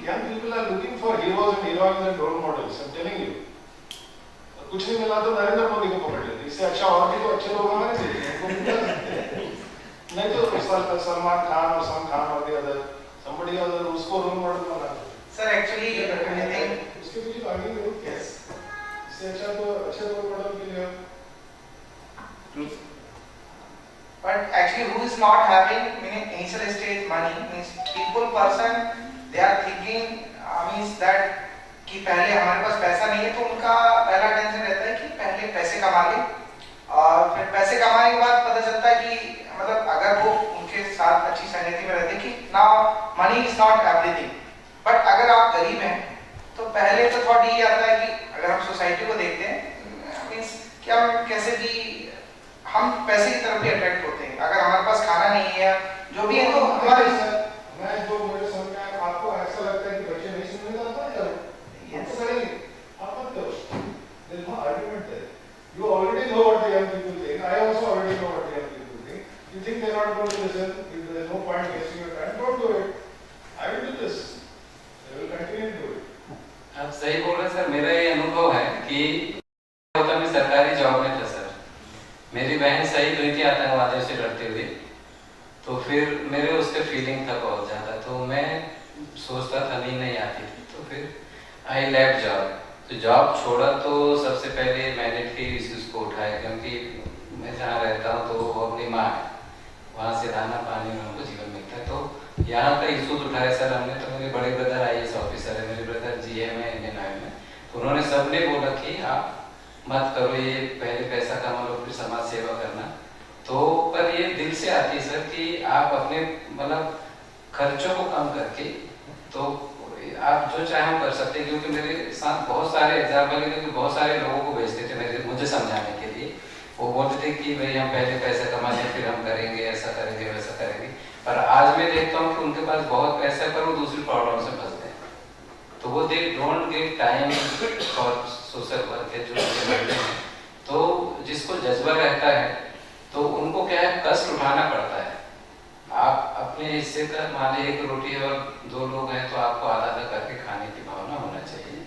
Young people are looking for heroes and heroines and role models. I'm telling you. कुछ नहीं मिला तो नरेंद्र मोदी को पकड़ लेते. इससे अच्छा और भी तो अच्छे लोग हमारे देश में. नहीं तो सलमान खान और सम खान और the other, somebody other उसको role model बना. Sir, actually, I think. उसके पीछे आगे नहीं. Yes. इससे अच्छा तो अच्छे role model के लिए. True. But actually, who is not having initial stage money means person they are thinking means that कि पहले हमारे पास पैसा नहीं है तो उनका पहला टेंशन रहता है कि पहले पैसे कमा ले और फिर पैसे कमाने के बाद पता चलता है कि मतलब अगर वो उनके साथ अच्छी संगति में रहते कि now money is not everything. But अगर आप गरीब हैं तो पहले तो थॉट ये आता है कि अगर हम सोसाइटी को देखते हैं मीन्स कि हम कैसे भी हम पैसे की तरफ भी अट्रैक्ट होते हैं. अगर हमारे पास खाना नहीं है जो भी है तो हमारे मैं जो मेरे समझ में आपको ऐसा लगता है कि बच्चे नहीं सुनने जाता है you're not going to listen, if there is no point wasting your time, don't do it. I will do this. I will continue to do it. आप सही बोल रहे हैं सर। मेरा ये अनुभव है कि होता मैं सरकारी जॉब में था सर। मेरी बहन सही गई थी आतंकवादियों से लड़ते हुए, तो फिर मेरे उससे फीलिंग था बहुत ज़्यादा, तो मैं सोचता था नींद नहीं आती थी, तो फिर आई लेफ्ट जॉब। तो जॉब छोड़ा तो सबसे पहले मैंने फिर इश्यूज़ को उठाया, क्योंकि मैं जहाँ रहता हूँ तो वो अपनी माँ है, वहाँ से दाना पानी में उनको जीवन मिलता है, तो यहाँ का इशूज़ उठाया सर हमने। तो मेरे बड़े ब्रदर IAS ऑफिसर है, मेरे ब्रदर GM है इंडियन आर्मी में, तो उन्होंने सबने बोला कि आप मत करो ये, पहले पैसा कमा लो फिर समाज सेवा करना। तो पर ये दिल से आती है सर कि आप अपने मतलब खर्चों को कम करके तो आप जो चाहें कर सकते हैं, क्योंकि मेरे साथ बहुत सारे एग्जाम्पल है, क्योंकि बहुत सारे लोगों को भेजते थे मुझे समझाने के लिए। वो बोलते थे कि भाई हम पहले पैसा कमा लें फिर हम करेंगे, ऐसा करेंगे वैसा करेंगे। पर आज मैं देखता हूँ कि उनके पास बहुत पैसा है पर वो दूसरी प्रॉब्लम से फंसते हैं, तो वो they don't get time for social work है जो करते हैं। तो जिसको जज्बा रहता है तो उनको क्या है, कष्ट उठाना पड़ता है। आप अपने हिस्से का मान लीजिए 1 रोटी है और 2 लोग हैं तो आपको आधा आधा करके खाने की भावना होना चाहिए,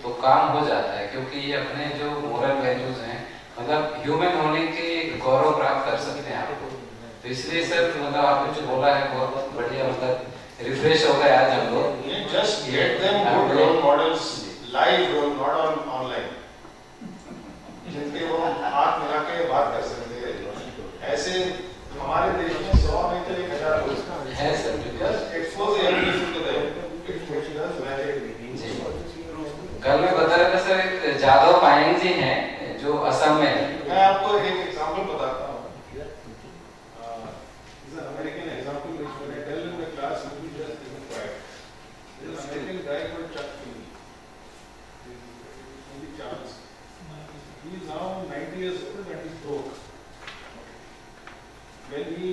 तो काम हो जाता है। क्योंकि ये अपने जो मोरल वैल्यूज हैं, मतलब ह्यूमन होने के गौरव प्राप्त कर सकते हैं आप। तो इसलिए सर मतलब आपने जो बोला है बहुत बढ़िया, मतलब रिफ्रेश हो गए आज हम लोग। Just get them good role models, live role, not on online. जिनके वो हाथ मिला के बात कर सकते हैं। ऐसे हमारे देश में 100 में तो 1000 लोग है sir. just expose the young people to them. It does magic. कल मैं बता रहा था सर, एक जादव पायंग जी हैं जो असम में है। मैं आपको एक एग्जांपल बताता हूँ। This is an American example which when I tell in the class, you will just keep quiet. There is an American guy called Chuck Finney. Only Charles. He is now 90 years old and he's broke. When he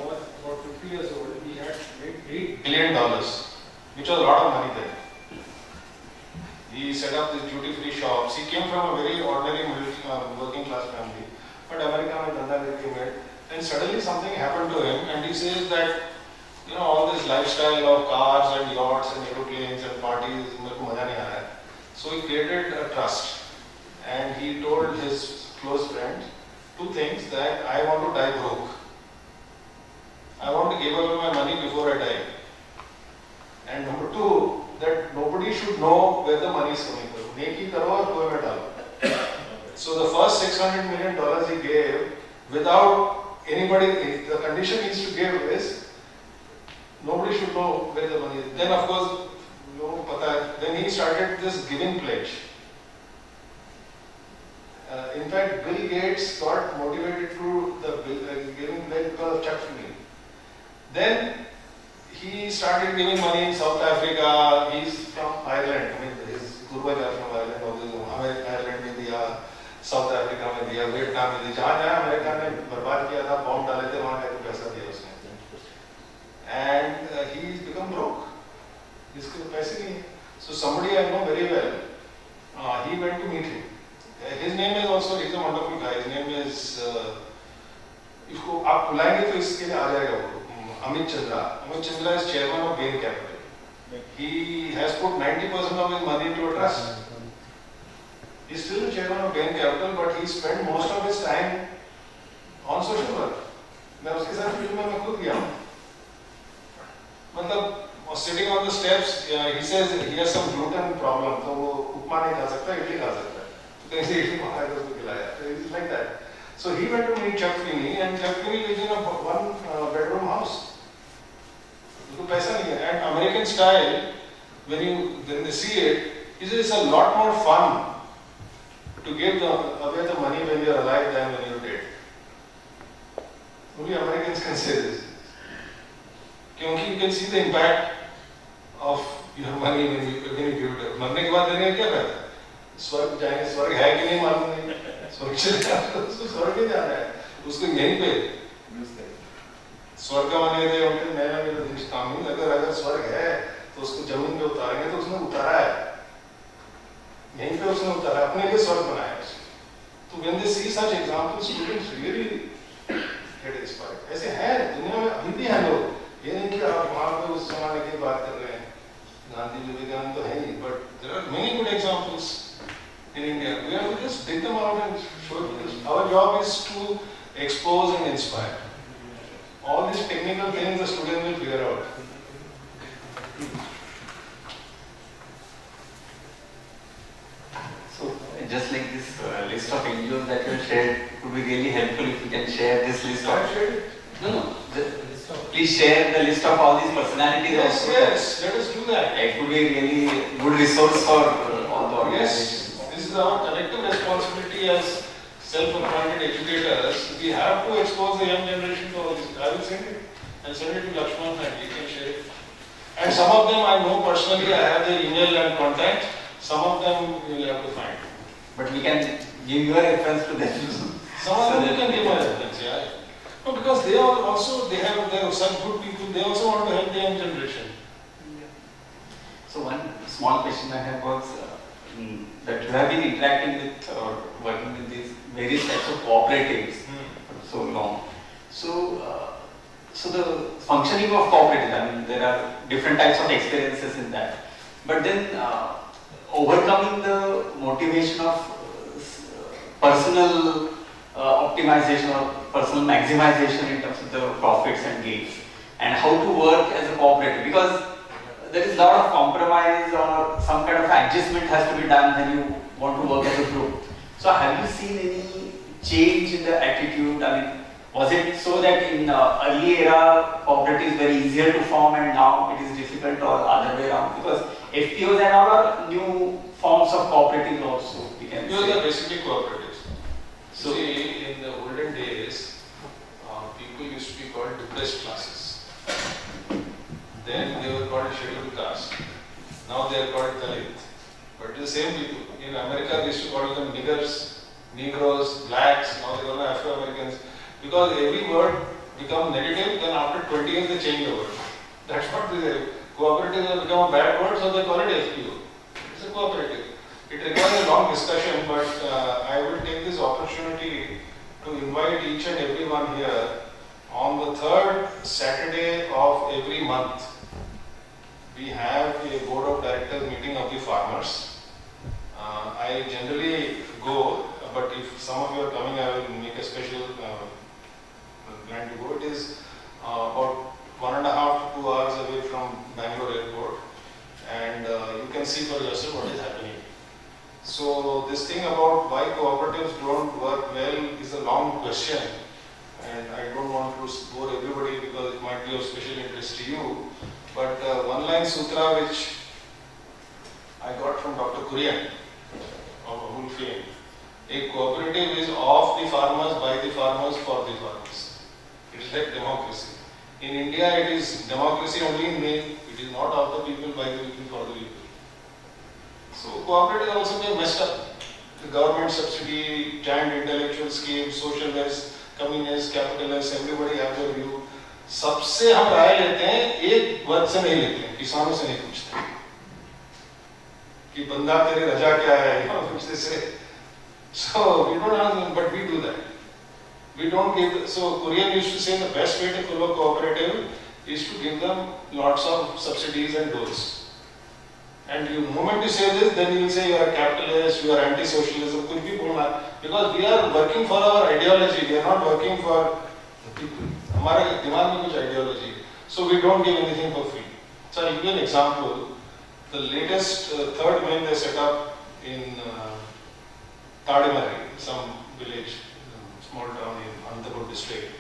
was about 50 years old, he had made $8 billion, which was a lot of money then. He set up these duty-free shops. He came from a very ordinary working class family, but America में धंधा लेके made. Then suddenly something happened to him, and he says that, you know, all this lifestyle of cars and yachts and aeroplanes and parties, मेरे को मजा नहीं आ रहा है. So he created a trust, and he told his close friends 2 things: that I want to die broke. I want to give away my money before I die. And number 2, that nobody should know where the money is coming from. नेकी करो और कुएं में डालो. So the first $600 million he gave without anybody. The condition he is to give is nobody should know where the money is. Then of course, लोगों को पता है. Then he started this giving pledge. In fact, Bill Gates got motivated to the giving pledge because of Chuck Finney. Then he started giving money in South Africa. He's from Ireland. I mean, his पूर्वज are from Ireland. हमें Ireland में दिया, South Africa में दिया, Vietnam में दिया. जहाँ जहाँ अमेरिका ने बर्बाद किया था, बॉम्ब डाले थे, वहाँ जाके पैसा दिया उसने. And he's become broke. जिसके पैसे नहीं है. So somebody I know very well. He went to meet him. His name is also. He's a wonderful guy. His name is. इसको आप बुलाएंगे तो इसके लिए आ जाएगा वो. Amit Chandra. Amit Chandra is chairman of Bain Capital. He has put 90% of his money into a trust. He is still the chairman of Bain Capital, but he spent most of his time on social work. मैं उसके साथ field में मैं खुद गया हूँ. मतलब sitting on the steps, he says he has some gluten problem, तो वो उपमा नहीं खा सकता, इडली खा सकता है. तो कहीं से इडली मंगाया तो उसको खिलाया. So it's like that. So he went to meet Chuck Finney, and Chuck Finney lives in a 1-bedroom house. उनको पैसा नहीं है. And American style, when they see it, he says it's a lot more fun to give away the money when you are alive than when you are dead. Only Americans can say this. क्योंकि you can see the impact of your money when you give it. मरने के बाद देने का क्या फायदा? स्वर्ग जाएंगे, स्वर्ग है कि नहीं मालूम नहीं. स्वर्ग चले जाते हैं, उसको स्वर्ग ही जाना है. उसको यहीं पे स्वर्ग माने थे उनके नया मेरा देश काम नहीं. अगर स्वर्ग है तो उसको जमीन पे उतारेंगे तो उसने उतारा है. यहीं पे उसने उतारा, अपने लिए स्वर्ग बनाया. तो when they see such examples, students really get inspired. ऐसे हैं दुनिया में अभी भी हैं लोग, ये नहीं कि आप वहाँ पे उस जमाने की बात कर रहे हैं, गांधी विवेकानंद तो है ही, but there are many good examples in India. We have to just dig them out and show it. Our job is to expose and inspire. All these technical things the student will figure out. So, just like this list of NGOs that you shared, it would be really helpful if you can share this list of. No, please share the list of all these personalities. Yes, also. yes, let us do that. It would be a really good resource for all the organizations. Yes, this is our collective responsibility as self-appointed educators. We have to expose the young generation to all this. I will send it. I'll send it to Lakshman and he can share it. And some of them I know personally, I have their email and contact. Some of them you will have to find. But we can give your reference to them. Some of them you can give my reference, yeah. No, because they are also, they have some good people, they also want to help the young generation. So one small question I had was that you have been interacting with or working with these various types of cooperatives for so long. So the functioning of cooperatives, I mean there are different types of experiences in that. But then overcoming the motivation of personal optimization or personal maximization in terms of the profits and gains, and how to work as a cooperative, because there is a lot of compromise or some kind of adjustment has to be done when you want to work as a group. So have you seen any change in the attitude? I mean, was it so that in early era cooperatives were easier to form and now it is difficult, or other way around? Because FPOs and all are new forms of cooperatives also, we can say. Those are basically cooperatives. So, see, in the olden days, people used to be called depressed classes. Then they were called scheduled caste. Now they are called Dalit. But the same people. In America, they used to call them niggers, Negroes, blacks. Now they call them Afro-Americans. Because every word becomes negative, then after 20 years they change the word. That's what the cooperative has become a bad word, so they call it FPO. It's a cooperative. It requires a long discussion, but I will take this opportunity to invite each and everyone here on the third Saturday of every month. We have a board of directors meeting of the farmers. I generally go, but if some of you are coming, I will make a special plan to go. It is about 1.5 to 2 hours away from Bangalore airport, and you can see for yourself what is happening. So this thing about why cooperatives don't work well is a long question, and I don't want to bore everybody because it might be of special interest to you. But one-line sutra which I got from Dr. Kurian of Amul fame: a cooperative is of the farmers, by the farmers, for the farmers. It is like democracy. In India, it is democracy only in name. It is not of the people, by the people, for the people. So cooperative also get messed up. The government subsidy, giant intellectual schemes, socialists, communists, capitalists, everybody have their view. सबसे हम राय लेते हैं, एक वर्ग से नहीं लेते हैं, किसानों से नहीं पूछते कि बंदा तेरी रजा क्या है, so we don't ask them, but we do that. We don't give. So Korean used to say the best way to follow cooperative is to give them lots of subsidies and doles. And the moment you say this, then you will say you are a capitalist, you are anti-socialism, कुछ भी बोलना, because we are working for our ideology, we are not working for the people. हमारे दिमाग में कुछ ideology है. So we don't give anything for free. So I'll give you an example. The latest third mill they set up in Tadimari, some village, small town in Anantapur district.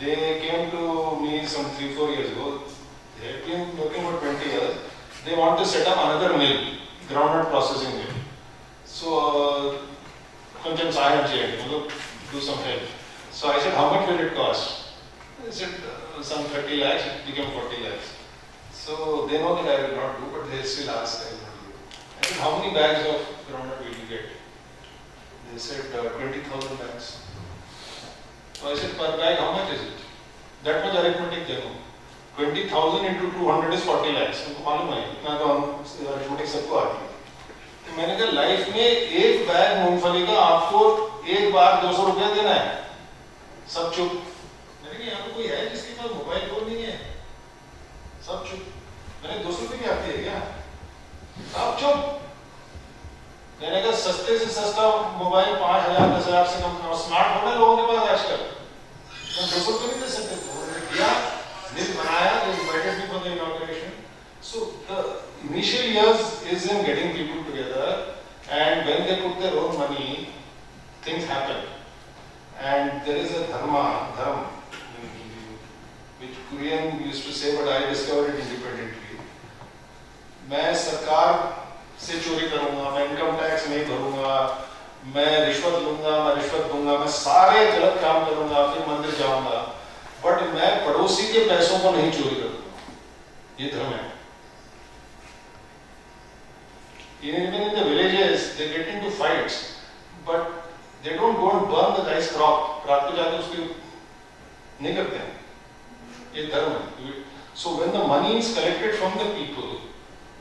They came to me some 3-4 years ago. They had been working for 20 years. They want to set up another mill, groundnut processing mill. So, కొంచెం సహాయం చేయండి, do some help. So I said, how much will it cost? They said, some 30 lakhs, it became 40 lakhs. So they know that I will not do, but they still ask, I will not do. I said, how many bags of groundnut will you get? They said, 20,000 bags. So I said, per bag, how much is it? That much arithmetic they know. 20,000 into 200 is 40 lakhs. उनको मालूम है, इतना तो arithmetic सबको आती है. तो मैंने कहा लाइफ में एक बैग मूंगफली का आपको एक बार 200 रुपया देना है. सब चुप. कोई है जिसके पास मोबाइल फोन नहीं है? सब चुप। मैंने 200 रुपये की आती है क्या? आप चुप। मैंने कहा सस्ते से सस्ता मोबाइल 5,000 10,000 से कम का स्मार्टफोन है लोगों के पास आजकल। मैं 200 रुपये नहीं दे सकते। उन्होंने दिया, बिल बनाया, they invited me for the inauguration. So the initial years is in getting people together, and when they put their own money, things happen. And there is a dharma, which Korean used to say, but I discovered it independently. मैं सरकार से चोरी करूंगा, मैं income tax नहीं भरूंगा, मैं रिश्वत लूंगा, मैं रिश्वत दूंगा, मैं सारे गलत काम करूंगा, फिर मंदिर जाऊंगा, बट मैं पड़ोसी के पैसों को नहीं चोरी करूंगा। ये धर्म है। Even in the villages, they get into fights, but they don't go and burn the guy's crop. रात को जाके उसके नहीं करते हैं। ये धर्म है। So when the money is collected from the people,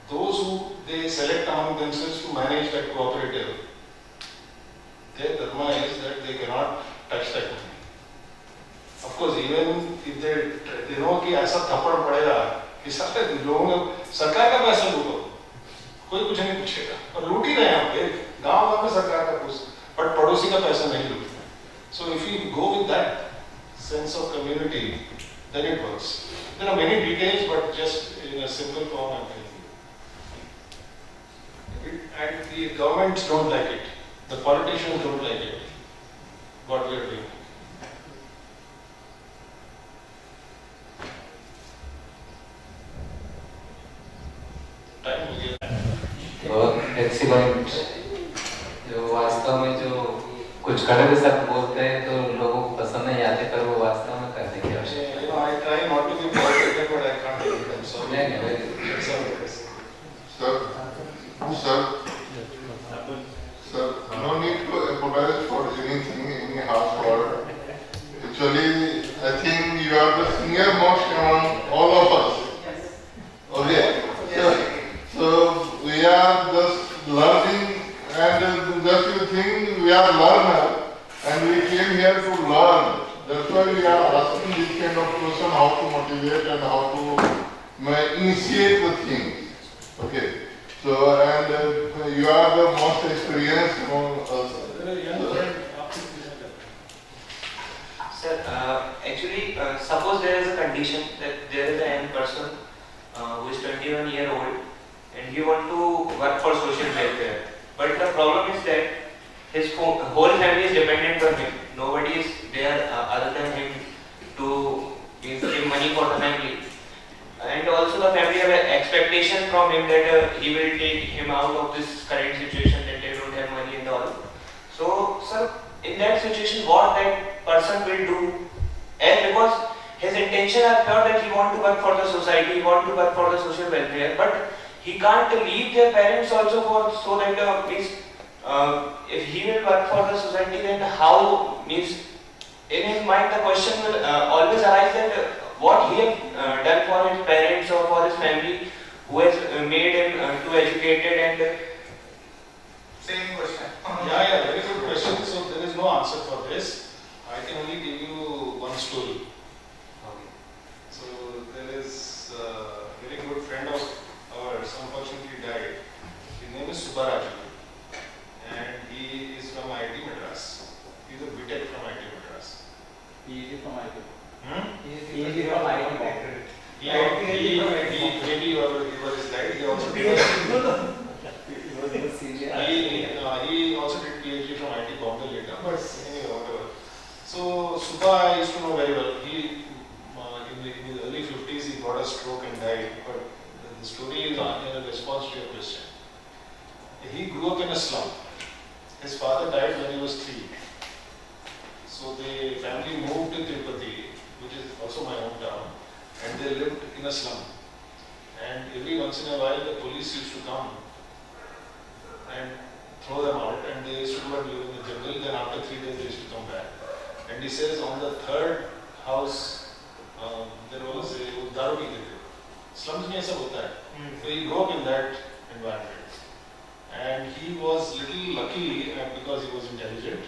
those who they select among themselves to manage that cooperative, their dharma is that they cannot touch that money. Of course, even if they know कि ऐसा थप्पड़ पड़ेगा कि सारे लोगों ने सरकार का पैसा लूटो, कोई कुछ नहीं पूछेगा और लूट ही रहे हैं आप गांव में सरकार का कुछ, बट पड़ोसी का पैसा नहीं लूटना। So if you go with that sense of community, then it works. There are many details, but just in a simple form I'm telling you. And the governments don't like it, the politicians don't like it, what we are doing. Time will get. बहुत excellent. जो वास्तव में जो कुछ कड़वे शब्द बोलते हैं तो लोगों को पसंद नहीं आते, पर वो वास्तव में करने की आवश्यकता है। I try not to be political, but I can't help it. So sir, no need to apologize for anything, any harsh word. Actually, I think you are the senior most among all of us. Okay. So we are just learning, and just you think we are learner, and we came here to learn. That's why we are asking this kind of question, how to motivate and how to initiate the things. Okay. So, and you are the most experienced among us. Sir, actually, suppose there is a condition that there is a young person who is 21 years old and he want to work for social welfare. But the problem is that his whole family is dependent on him. Nobody is there other than him to give money for the family. And also the family have an expectation from him that he will take him out of this current situation that they don't have money and all. So, sir, in that situation, what that person will do? And because his intention are pure that he want to work for the society, he want to work for the social welfare, but he can't leave their parents also for so that if he will work for the society, then how means in his mind the question will always arise that what he have done for his parents or for his family who has made him too educated and same question. Yeah, very good question. So there is no answer for this. I can only give you one story. Okay. So there is a very good friend of ours, unfortunately died. His name is Subbaraju, and he is from IIT Madras. He is a BTech from IIT Madras. He is from IIT. He is from IIT Kanpur. Maybe he was died. He also did. He also did PhD from IIT Bombay later. But anyway, whatever. So Subha I used to know very well. He in his early 50s he got a stroke and died. But the story is in response to your question. He grew up in a slum. His father died when he was 3. So the family moved to Tirupati, which is also my hometown, and they lived in a slum. And every once in a while the police used to come and throw them out, and they used to go and live in the jungle. Then after 3 days they used to come back. And he says on the 3rd house there was a daru pi the slums mein aisa hota hai. So he grew up in that environment, and he was little lucky because he was intelligent,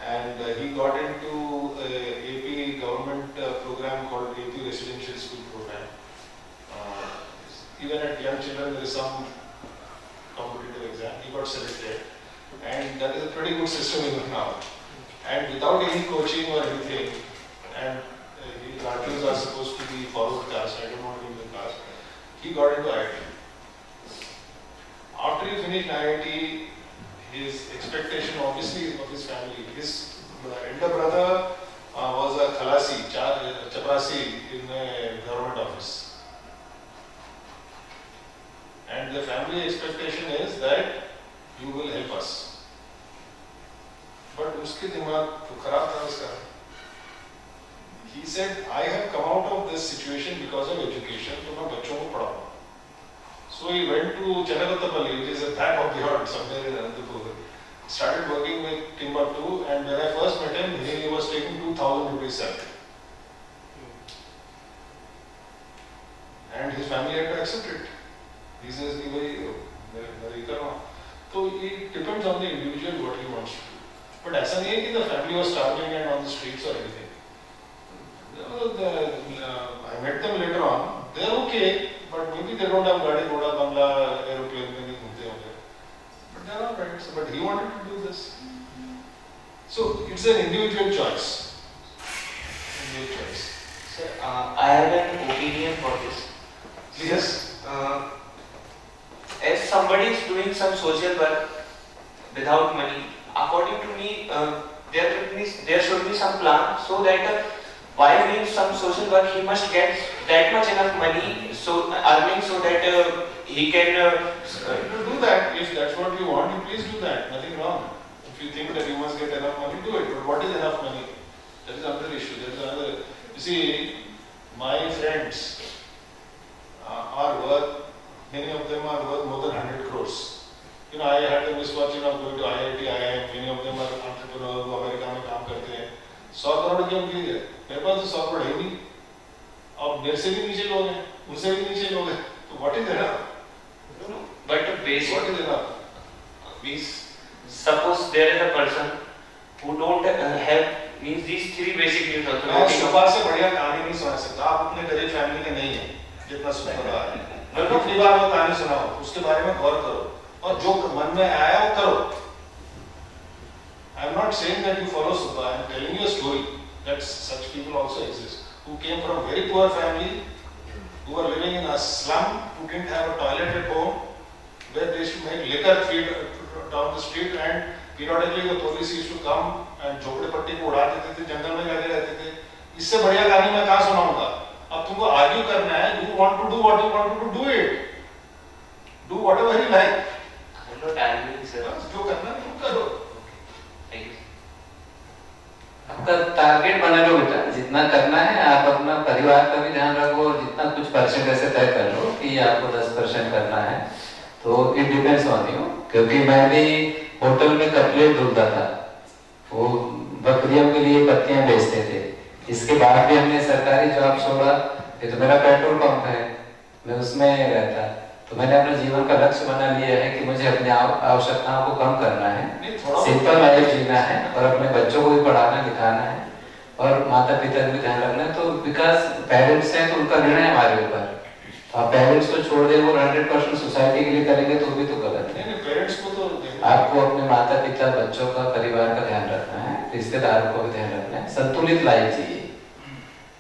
and he got into AP government program called AP Residential School Program. Even at young children there is some competitive exam. He got selected, and that is a pretty good system even now. And without any coaching or anything, and his RTOs are supposed to be forward caste, I don't want to be the caste, he got into IIT. After he finished IIT, his expectation obviously of his family, his elder brother was a khalasi, chaprasi in a government office. And the family expectation is that you will help us. But uske dimag to kharab tha uska. He said, I have come out of this situation because of education, so main bachchon ko padhaunga. So he went to Chennagattapalli, which is a back of the yard somewhere in Anantapur. Started working with Timbuktu, and when I first met him, he was taking 2,000 rupees salary. And his family had to accept it. He says, so it depends on the individual what he wants to do. But ऐसा नहीं है कि the family was starving and on the streets or anything. I met them later on. They are okay, but maybe they don't have गाड़ी घोड़ा बंगला aeroplane में नहीं घूमते होंगे. But they are all right. But he wanted to do this. So it's an individual choice. Individual choice. Sir, I have an opinion for this. Yes. As somebody is doing some social work without money, according to me, there should be some plan so that while doing some social work, he must get that much enough money, so earning, so that he can do that. If that's what you want, you please do that. Nothing wrong. If you think that you must get enough money, do it. But what is enough money? That is another issue. That is another. You see, my friends are worth. Many of them are worth more than 100 crores. You know, I had the misfortune of going to IIT, IIM. Many of them are entrepreneurs who America में काम करते हैं. 100 करोड़ की उनकी है. मेरे पास तो 100 करोड़ है नहीं. अब मेरे से भी नीचे लोग हैं, उनसे भी नीचे लोग हैं. तो what is enough? But the basic. What is enough? Means suppose there is a person who don't have means these three basic needs also. मैं सुबह से बढ़िया कहानी नहीं सुना सकता. आप अपने गरीब फैमिली के नहीं हैं, जितना सुना रहा है. अपनी बार वो कहानी सुनाओ, उसके बारे में गौर करो, और जो मन में आया वो करो. I am not saying that you follow Subha. I am telling you a story that such people also exist, who came from very poor family, who were living in a slum, who didn't have a toilet at home, where they should make liquor feed down the street, and periodically the police used to come and झोपड़े पट्टी को उड़ा देते थे, जंगल में लगे रहते थे. इससे बढ़िया कहानी मैं कहाँ सुनाऊंगा? अब तुमको आर्ग्यू करना है. You want to do what you want to do it. Do whatever you like. I'm not arguing, sir. जो करना है तुम करो. Thank you. आपका टारगेट बना लो बेटा, जितना करना है आप अपना परिवार का भी ध्यान रखो, और जितना कुछ परसेंट ऐसे तय कर लो कि आपको 10% करना है. तो इट डिपेंड्स ऑन यू. क्योंकि मैं भी होटल में कटलेट धुलता था, वो बकरियों के लिए पत्तियां बेचते थे. इसके बाद भी हमने सरकारी जॉब छोड़ा. ये तो मेरा पेट्रोल पंप है, मैं उसमें रहता. तो मैंने अपने जीवन का लक्ष्य बना लिया है कि मुझे अपने आवश्यकताओं को कम करना है, सिंपल लाइफ जीना है, और अपने बच्चों को भी पढ़ाना लिखाना है, और माता पिता का भी ध्यान रखना है. तो बिकॉज पेरेंट्स हैं तो उनका निर्णय हमारे ऊपर. तो आप पेरेंट्स को छोड़ दें, वो 100% सोसाइटी के लिए करेंगे तो भी तो गलत है. पेरेंट्स को तो आपको अपने माता पिता, बच्चों का, परिवार का ध्यान रखना है, रिश्तेदारों को भी ध्यान रखना है. संतुलित लाइफ चाहिए.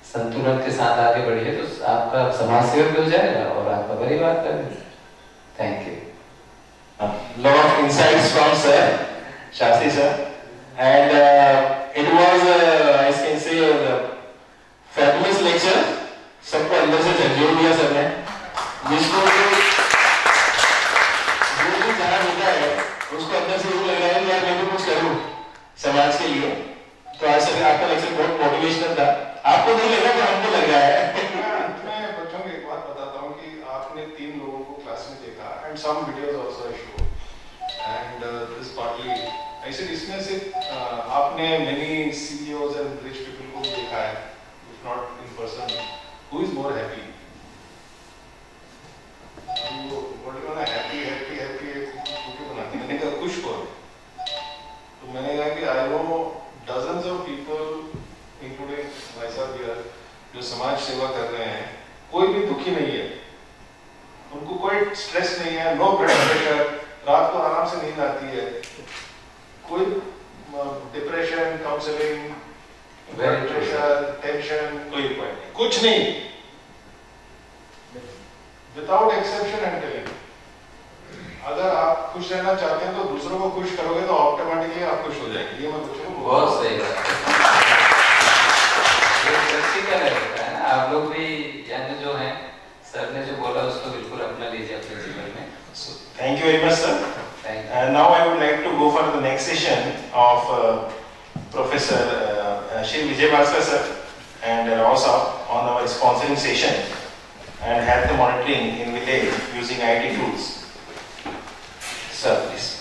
संतुलन के साथ आगे बढ़िए तो आपका समाज सेवक भी हो जाएगा और आपका परिवार का भी. Thank you. Lot of insights from sir, Shastri sir, and it was I can say fabulous lecture. सबको अंदर से झंझोड़ दिया सर ने. जिसको जो जहाँ होता है उसको अंदर से ये लग रहा है कि यार मैं भी कुछ करूँ समाज के लिए. तो आज सर आपका लेक्चर बहुत मोटिवेशनल था. आपको नहीं लग रहा कि हमको लग रहा है. मैं बच्चों को एक बात बताता हूँ कि आपने 3 लोगों को क्लास में देखा, and some videos also I show, and this partly I said इसमें से आपने many CEOs and rich people को देखा है, if not in person. Who is more happy? What you want happy क्यों बनाते हैं? मैंने कहा खुश कौन? तो मैंने कहा कि I know रहे हैं, कोई भी दुखी नहीं है, उनको कोई स्ट्रेस नहीं है, नो ब्लड प्रेशर, रात को आराम से नींद आती है, कोई depression, counselling, blood pressure, tension, कोई पॉइंट नहीं, कुछ नहीं, विदाउट एक्सेप्शन एंड टेलिंग। अगर आप खुश रहना चाहते हैं तो दूसरों को खुश करोगे तो ऑटोमेटिकली आप खुश हो जाएंगे। ये मैं बच्चों को बहुत सही बात ये प्रैक्टिकल है ना, आप लोग भी यानी जो है सर ने जो बोला उसको बिल्कुल अपना लीजिए अपने जीवन में। So, thank you very much, sir. Thank you. And now I would like to go for the next session of Professor Shri Vijay Bhaskar sir and also on our sponsoring session and health monitoring in village using IT tools. Sir, please.